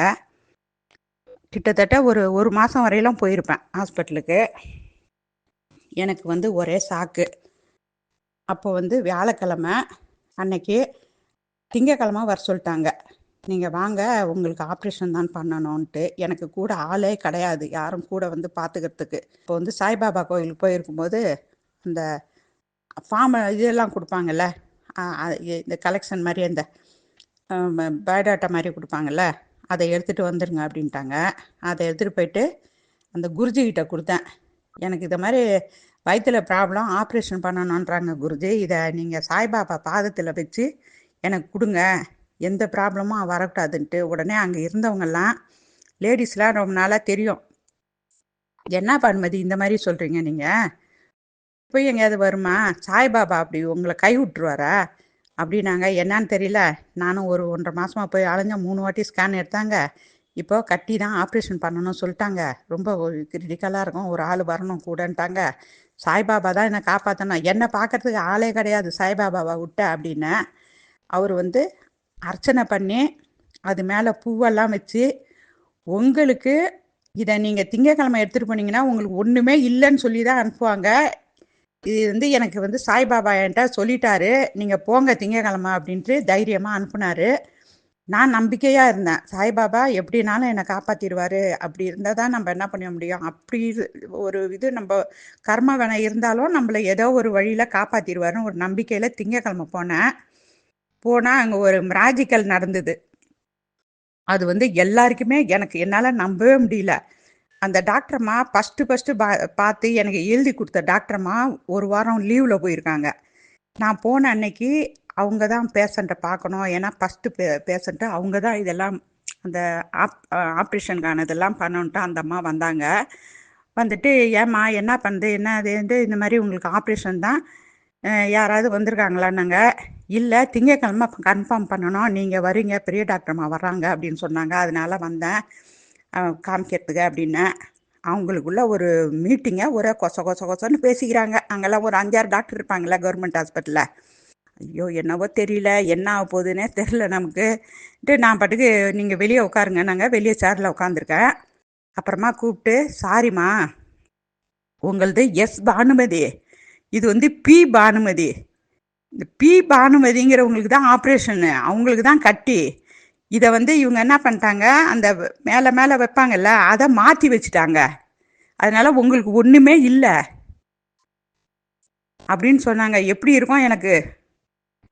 கிட்டத்தட்ட ஒரு மாதம் வரையிலும் போயிருப்பேன் ஹாஸ்பிட்டலுக்கு. எனக்கு ஒரே சாக்கு. அப்போ வியாழக்கிழமை அன்னைக்கு திங்கக்கிழமை வர சொல்லிட்டாங்க. நீங்கள் வாங்க, உங்களுக்கு ஆப்ரேஷன் தான் பண்ணணும்ன்ட்டு. எனக்கு கூட ஆளே கிடையாது, யாரும் கூட பார்த்துக்கிறதுக்கு. இப்போ சாய்பாபா கோயிலுக்கு போயிருக்கும்போது அந்த ஃபார்ம் இதெல்லாம் கொடுப்பாங்கல்ல, இந்த கலெக்ஷன் மாதிரி அந்த பயோடாட்டா மாதிரி கொடுப்பாங்கல்ல, அதை எடுத்துகிட்டு வந்துடுங்க அப்படின்ட்டாங்க. அதை எடுத்துகிட்டு போயிட்டு அந்த குருஜிக்கிட்ட கொடுத்தேன். எனக்கு இதை மாதிரி வயிற்றுல ப்ராப்ளம், ஆப்ரேஷன் பண்ணணுன்றாங்க குருஜி, இதை நீங்கள் சாய்பாபா பாதத்தில் வச்சு எனக்கு கொடுங்க, எந்த ப்ராப்ளமும் வரக்கூடாதுன்ட்டு. உடனே அங்கே இருந்தவங்கெல்லாம் லேடிஸ்லாம் ரொம்ப நாளாக தெரியும், என்ன பானுமதி இந்த மாதிரி சொல்கிறீங்க, நீங்கள் போய் எங்கேயாவது வருமா, சாய்பாபா அப்படி உங்களை கை விட்டுருவாரா அப்படின்னாங்க. என்னான்னு தெரியல. நானும் ஒரு 1.5 மாதமாக போய் அலைஞ்ச 3 வாட்டி ஸ்கேன் எடுத்தாங்க. இப்போ கட்டி தான் ஆப்ரேஷன் பண்ணணும்னு சொல்லிட்டாங்க. ரொம்ப கிரிட்டிக்கலாக இருக்கும், ஒரு ஆள் வரணும் கூடன்ட்டாங்க. சாய்பாபா தான் என்னை காப்பாற்றணும், என்னை பார்க்கறதுக்கு ஆளே கிடையாது சாய்பாபாவை விட்ட அப்படின்னு. அவர் அர்ச்சனை பண்ணி அது மேலே பூவெல்லாம் வச்சு, உங்களுக்கு இதை நீங்கள் திங்கக்கிழமை எடுத்துகிட்டு போனீங்கன்னா உங்களுக்கு ஒன்றுமே இல்லைன்னு சொல்லி தான் அனுப்புவாங்க. இது எனக்கு சாய்பாபா என்கிட்ட சொல்லிட்டாரு, நீங்கள் போங்க திங்கக்கிழமை அப்படின்ட்டு தைரியமாக அனுப்புனாரு. நான் நம்பிக்கையாக இருந்தேன், சாய்பாபா எப்படினாலும் என்னை காப்பாற்றிடுவார். அப்படி இருந்தால் தான் நம்ம என்ன பண்ண முடியும். அப்படி ஒரு நம்ம கர்ம வேணை இருந்தாலும் நம்மளை ஏதோ ஒரு வழியில் காப்பாற்றிடுவாருன்னு ஒரு நம்பிக்கையில் திங்கக்கிழமை போனால் அங்கே ஒரு மேஜிக்கல் நடந்தது. அது எல்லாருக்குமே என்னால் நம்பவே முடியல. அந்த டாக்டர்மா ஃபஸ்ட்டு பார்த்து எனக்கு எழுதி கொடுத்த டாக்டர்மா 1 வாரம் லீவில் போயிருக்காங்க. நான் போன அன்னைக்கு அவங்க தான் பேஷண்ட்டை பார்க்கணும், ஏன்னா ஃபஸ்ட்டு பேஷண்ட்டு அவங்க தான் இதெல்லாம் அந்த ஆப்ரேஷனுக்கானதெல்லாம் பண்ணணுன்ட்டு அந்த அம்மா வந்தாங்க. வந்துட்டு, ஏம்மா என்ன பண்ணுது, என்ன அது இந்த மாதிரி உங்களுக்கு ஆப்ரேஷன் தான், யாராவது வந்திருக்காங்களான்னாங்க. இல்லை திங்கக்கிழமை கன்ஃபார்ம் பண்ணணும், நீங்கள் வரீங்க, பெரிய டாக்டர்மா வர்றாங்க அப்படின்னு சொன்னாங்க, அதனால வந்தேன் காமிக்கிறதுக்கு அப்படின்னேன். அவங்களுக்குள்ள ஒரு மீட்டிங்கை ஒரே கொச கொச கொசன்னு பேசிக்கிறாங்க. அங்கெல்லாம் ஒரு 5-6 டாக்டர் இருப்பாங்களே கவர்மெண்ட் ஹாஸ்பிட்டலில். ஐயோ என்னவோ தெரியல, என்ன ஆக போகுதுன்னே தெரில நமக்கு. நான் பாட்டுக்கு நீங்கள் வெளியே உட்காருங்க, நாங்கள் வெளியே சேரில் உட்காந்துருக்கேன். அப்புறமா கூப்பிட்டு, சாரிம்மா உங்களது எஸ் பானுமதி, இது வந்து பி பானுமதி. இந்த பி பானுமதிங்கிறவங்களுக்கு தான் ஆப்ரேஷனு, அவங்களுக்கு தான் கட்டி. இதை வந்து இவங்க என்ன பண்ணிட்டாங்க, அந்த மேலே மேலே வைப்பாங்கல்ல அதை மாற்றி வச்சுட்டாங்க. அதனால உங்களுக்கு ஒன்றுமே இல்லை அப்படின்னு சொன்னாங்க. எப்படி இருக்கும் எனக்கு,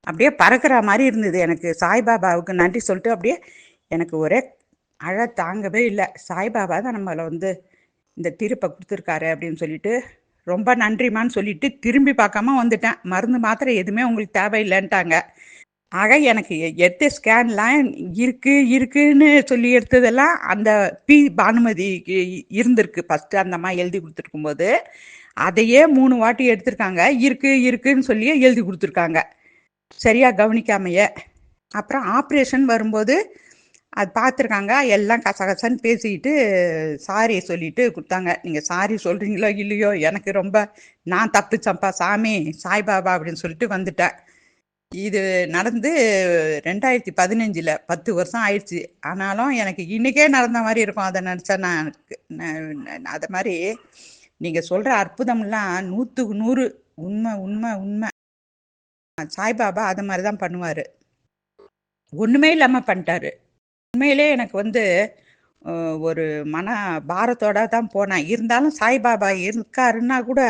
அப்படியே பறக்கிற மாதிரி இருந்தது. எனக்கு சாய்பாபாவுக்கு நன்றி சொல்லிட்டு அப்படியே எனக்கு ஒரே அழ தாங்கவே இல்லை. சாய்பாபா தான் நம்மளை வந்து இந்த தீர்ப்பை கொடுத்துருக்காரு அப்படின்னு சொல்லிட்டு ரொம்ப நன்றிமான்னு சொல்லிட்டு திரும்பி பார்க்காம வந்துட்டேன். மருந்து மாத்திரை எதுவுமே உங்களுக்கு தேவையில்லைன்ட்டாங்க. ஆக எனக்கு எடுத்த ஸ்கேன்லாம் இருக்குன்னு சொல்லி எடுத்ததெல்லாம் அந்த பி பானுமதிக்கு இருந்திருக்கு. ஃபஸ்ட்டு அந்த அம்மா எழுதி கொடுத்துருக்கும்போது அதையே 3 வாட்டி எடுத்திருக்காங்க. இருக்குன்னு சொல்லி எழுதி கொடுத்துருக்காங்க, சரியாக கவனிக்காமையே. அப்புறம் ஆப்ரேஷன் வரும்போது அது பார்த்துருக்காங்க, எல்லாம் கசகசன்னு பேசிக்கிட்டு சாரி சொல்லிட்டு கொடுத்தாங்க. நீங்கள் சாரி சொல்கிறீங்களோ இல்லையோ, எனக்கு ரொம்ப நான் தப்பிச்சப்பா சாமி சாய்பாபா அப்படின்னு சொல்லிட்டு வந்துட்டேன். இது நடந்து 2015, 10 வருஷம் ஆயிடுச்சு. ஆனாலும் எனக்கு இன்றைக்கே நடந்த மாதிரி இருக்கும் அதை நினச்சா. நான் அதை மாதிரி நீங்கள் சொல்கிற அற்புதம்லாம் 100க்கு 100 உண்மை. சாய்பாபா அது மாதிரி தான் பண்ணுவார். ஒன்றுமே இல்லாமல் பண்ணிட்டாரு. உண்மையிலே எனக்கு வந்து ஒரு மன பாரத்தோட தான் போனேன். இருந்தாலும் சாய்பாபா இருக்காருன்னா கூட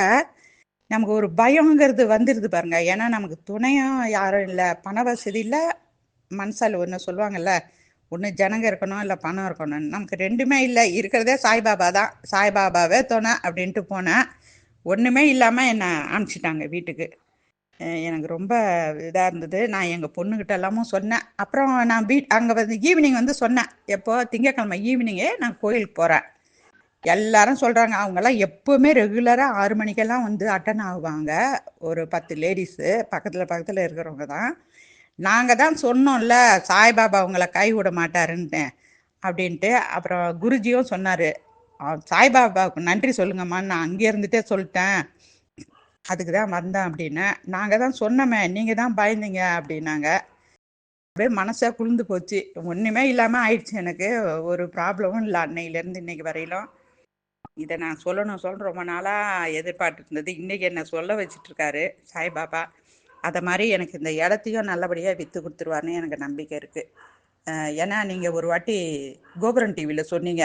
நமக்கு ஒரு பயங்கிறது வந்துடுது பாருங்க. ஏன்னா நமக்கு துணையும் யாரும் இல்லை, பண வசதி இல்லை, மனசால் ஒன்று சொல்லுவாங்கல்ல, ஒன்று ஜனங்க இருக்கணும் இல்லை பணம் இருக்கணும். நமக்கு ரெண்டுமே இல்லை, இருக்கிறதே சாய்பாபா தான். சாய்பாபாவே துணை அப்படின்ட்டு போனேன். ஒன்றுமே இல்லாமல் என்னை அனுப்பிச்சிட்டாங்க வீட்டுக்கு. எனக்கு ரொம்ப இதாக இருந்தது. நான் எங்கள் பொண்ணுக்கிட்ட எல்லாமும் சொன்னேன். அப்புறம் நான் அங்கே வந்து ஈவினிங் வந்து சொன்னேன், எப்போ திங்கக்கிழமை ஈவினிங்கே நான் கோயிலுக்கு போகிறேன். எல்லாரும் சொல்கிறாங்க, அவங்கெல்லாம் எப்போவுமே ரெகுலராக 6 மணிக்கெல்லாம் வந்து அட்டன் ஆகுவாங்க. ஒரு 10 லேடிஸு பக்கத்தில் இருக்கிறவங்க தான். நாங்கள் தான் சொன்னோம்ல சாய்பாபா அவங்கள கை விட மாட்டாருன்ட்டு அப்படின்ட்டு. அப்புறம் குருஜியும் சொன்னார், சாய்பாபாவுக்கு நன்றி சொல்லுங்கம்மான்னு நான் அங்கே இருந்துகிட்டே சொல்லிட்டேன், அதுக்கு தான் வந்தேன் அப்படின்னு. நாங்கள் தான் சொன்னோமே, நீங்கள் தான் பயந்தீங்க அப்படின்னாங்க. அப்படியே மனசே குளிர்ந்து போச்சு. ஒன்றுமே இல்லாமல் ஆயிடுச்சு எனக்கு. ஒரு ப்ராப்ளமும் இல்லை அன்னையிலேருந்து இன்னைக்கு வரையிலும். இதை நான் சொல்லணும் ரொம்ப நாளாக எதிர்பார்த்து இருந்தது. இன்றைக்கி என்னை சொல்ல வச்சிட்ருக்காரு சாய்பாபா. அதை மாதிரி எனக்கு இந்த இடத்தையும் நல்லபடியாக விற்று கொடுத்துருவாருன்னு எனக்கு நம்பிக்கை இருக்குது. ஏன்னா நீங்கள் ஒரு வாட்டி கோபுரம் டிவியில் சொன்னீங்க,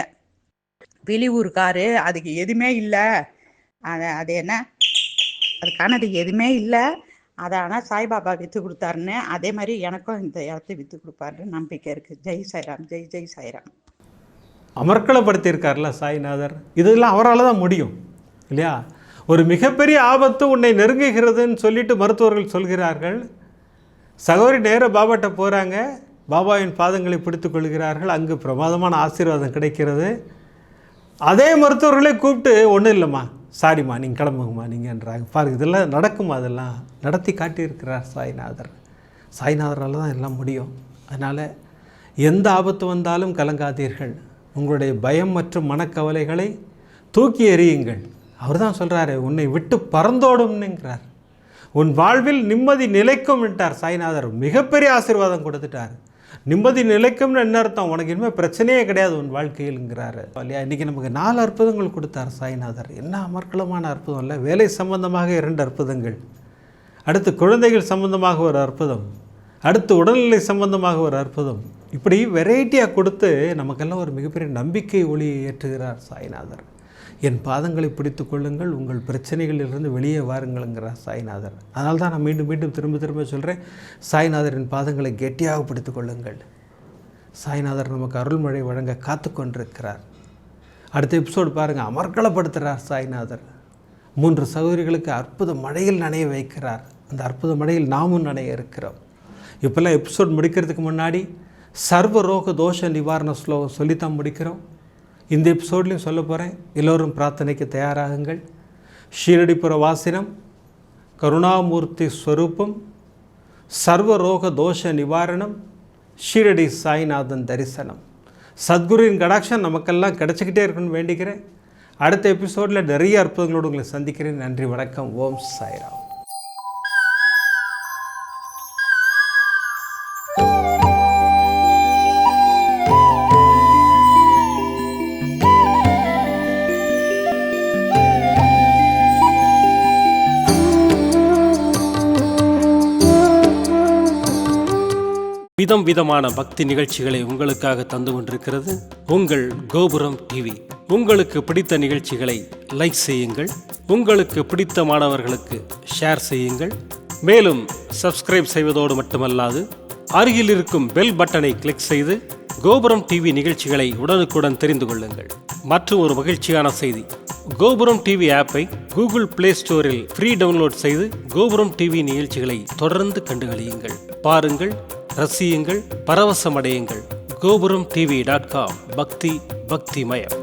வெளியூர் காரு அதுக்கு எதுவுமே இல்லை, அது என்ன அதுக்கானது எதுவுமே இல்லை, அதை ஆனால் சாய்பாபா விற்று கொடுத்தாருன்னு. அதே மாதிரி எனக்கும் இந்த இடத்தை விற்று கொடுப்பாருன்னு நம்பிக்கை இருக்குது. ஜெய் சாய்ராம், ஜெய் சாய்ராம். அமர்க்களப்படுத்தியிருக்கார்ல சாய்நாதர், இதெல்லாம் அவரால் தான் முடியும் இல்லையா? ஒரு மிகப்பெரிய ஆபத்து உன்னை நெருங்குகிறதுன்னு சொல்லிட்டு மருத்துவர்கள் சொல்கிறார்கள். சகோதரி நேர பாபாட்ட போகிறாங்க, பாபாவின் பாதங்களை பிடித்து கொள்கிறார்கள். அங்கு பிரமாதமான ஆசீர்வாதம் கிடைக்கிறது. அதே மருத்துவர்களே கூப்பிட்டு, ஒன்றும் இல்லைம்மா, சாரிம்மா, நீங்கள் கிளம்புங்கம்மா நீங்கன்றாங்க. பாருங்க, இதெல்லாம் நடக்குமா? அதெல்லாம் நடத்தி காட்டியிருக்கிறார் சாய்நாதர். சாய்நாதரால் தான் எல்லாம் முடியும். அதனால் எந்த ஆபத்து வந்தாலும் கலங்காதீர்கள். உங்களுடைய பயம் மற்றும் மனக்கவலைகளை தூக்கி எறியுங்கள். அவர் தான் சொல்கிறாரு, உன்னை விட்டு பறந்தோடும்னுங்கிறார். உன் வாழ்வில் நிம்மதி நிலைக்கும் என்றார் சாய்நாதர். மிகப்பெரிய ஆசீர்வாதம் கொடுத்துட்டார். நிம்மதி நிலைக்கும்னு என்ன அர்த்தம்? உனக்கு இனிமேல் பிரச்சனையே கிடையாது உன் வாழ்க்கையில்ங்கிறாரு இல்லையா? இன்றைக்கி நமக்கு 4 அற்புதங்கள் கொடுத்தார் சாய்நாதர். என்ன அமர்க்களமான அற்புதம் இல்லை? வேலை சம்பந்தமாக 2 அற்புதங்கள், அடுத்து குழந்தைகள் சம்பந்தமாக ஒரு அற்புதம், அடுத்து உடல்நிலை சம்பந்தமாக ஒரு அற்புதம். இப்படி வெரைட்டியாக கொடுத்து நமக்கெல்லாம் ஒரு மிகப்பெரிய நம்பிக்கை ஒளியை ஏற்றுகிறார் சாய்நாதர். என் பாதங்களை பிடித்து கொள்ளுங்கள், உங்கள் பிரச்சனைகளிலிருந்து வெளியே வாருங்கள்ங்கிறார் சாய்நாதர். அதனால தான் நான் மீண்டும் திரும்ப சொல்கிறேன், சாய்நாதரின் பாதங்களை கெட்டியாக பிடித்து கொள்ளுங்கள். சாய்நாதர் நமக்கு அருள்மழை வழங்க காத்து கொண்டிருக்கிறார். அடுத்த எபிசோடு பாருங்கள், அமர்க்களப்படுத்துகிறார் சாய்நாதர். 3 சகோதரிகளுக்கு அற்புத மழையில் நனைய வைக்கிறார். அந்த அற்புத மழையில் நாமும் நனைய இருக்கிறோம். இப்போல்லாம் எபிசோட் முடிக்கிறதுக்கு முன்னாடி சர்வ ரோக தோஷ நிவாரண ஸ்லோகம் சொல்லித்தான் முடிக்கிறோம். இந்த எபிசோட்லையும் சொல்ல போகிறேன். எல்லோரும் பிரார்த்தனைக்கு தயாராகுங்கள். ஷீரடிபுர வாசினம், கருணாமூர்த்தி ஸ்வரூபம், சர்வரோக தோஷ நிவாரணம், ஷீரடி சாய்நாதன் தரிசனம். சத்குருவின் கடாட்சம் நமக்கெல்லாம் கிடச்சிக்கிட்டே இருக்குன்னு வேண்டிக்கிறேன். அடுத்த எபிசோடில் நிறைய அற்புதங்களோடு உங்களை சந்திக்கிறேன். நன்றி, வணக்கம். ஓம் சாய்ராம். விதம் விதமான பக்தி நிகழ்ச்சிகளை உங்களுக்காக தந்து கொண்டிருக்கிறது உங்கள் கோபுரம் டிவி. உங்களுக்கு பிடித்த நிகழ்ச்சிகளை லைக் செய்யுங்கள், உங்களுக்கு பிடித்த மாணவர்களுக்கு ஷேர் செய்யுங்கள். மேலும் சப்ஸ்கிரைப் செய்வதோடு மட்டுமல்லாது அருகில் இருக்கும் பெல் பட்டனை கிளிக் செய்து கோபுரம் டிவி நிகழ்ச்சிகளை உடனுக்குடன் தெரிந்து கொள்ளுங்கள். மற்றும் ஒரு மகிழ்ச்சியான செய்தி, கோபுரம் டிவி ஆப்பை கூகுள் பிளே ஸ்டோரில் ஃப்ரீ டவுன்லோட் செய்து கோபுரம் டிவி நிகழ்ச்சிகளை தொடர்ந்து கண்டுகளியுங்கள், பாருங்கள், ரசியுங்கள், பரவசமடையுங்கள். gopuramtv.com. பக்தி பக்திமயம்.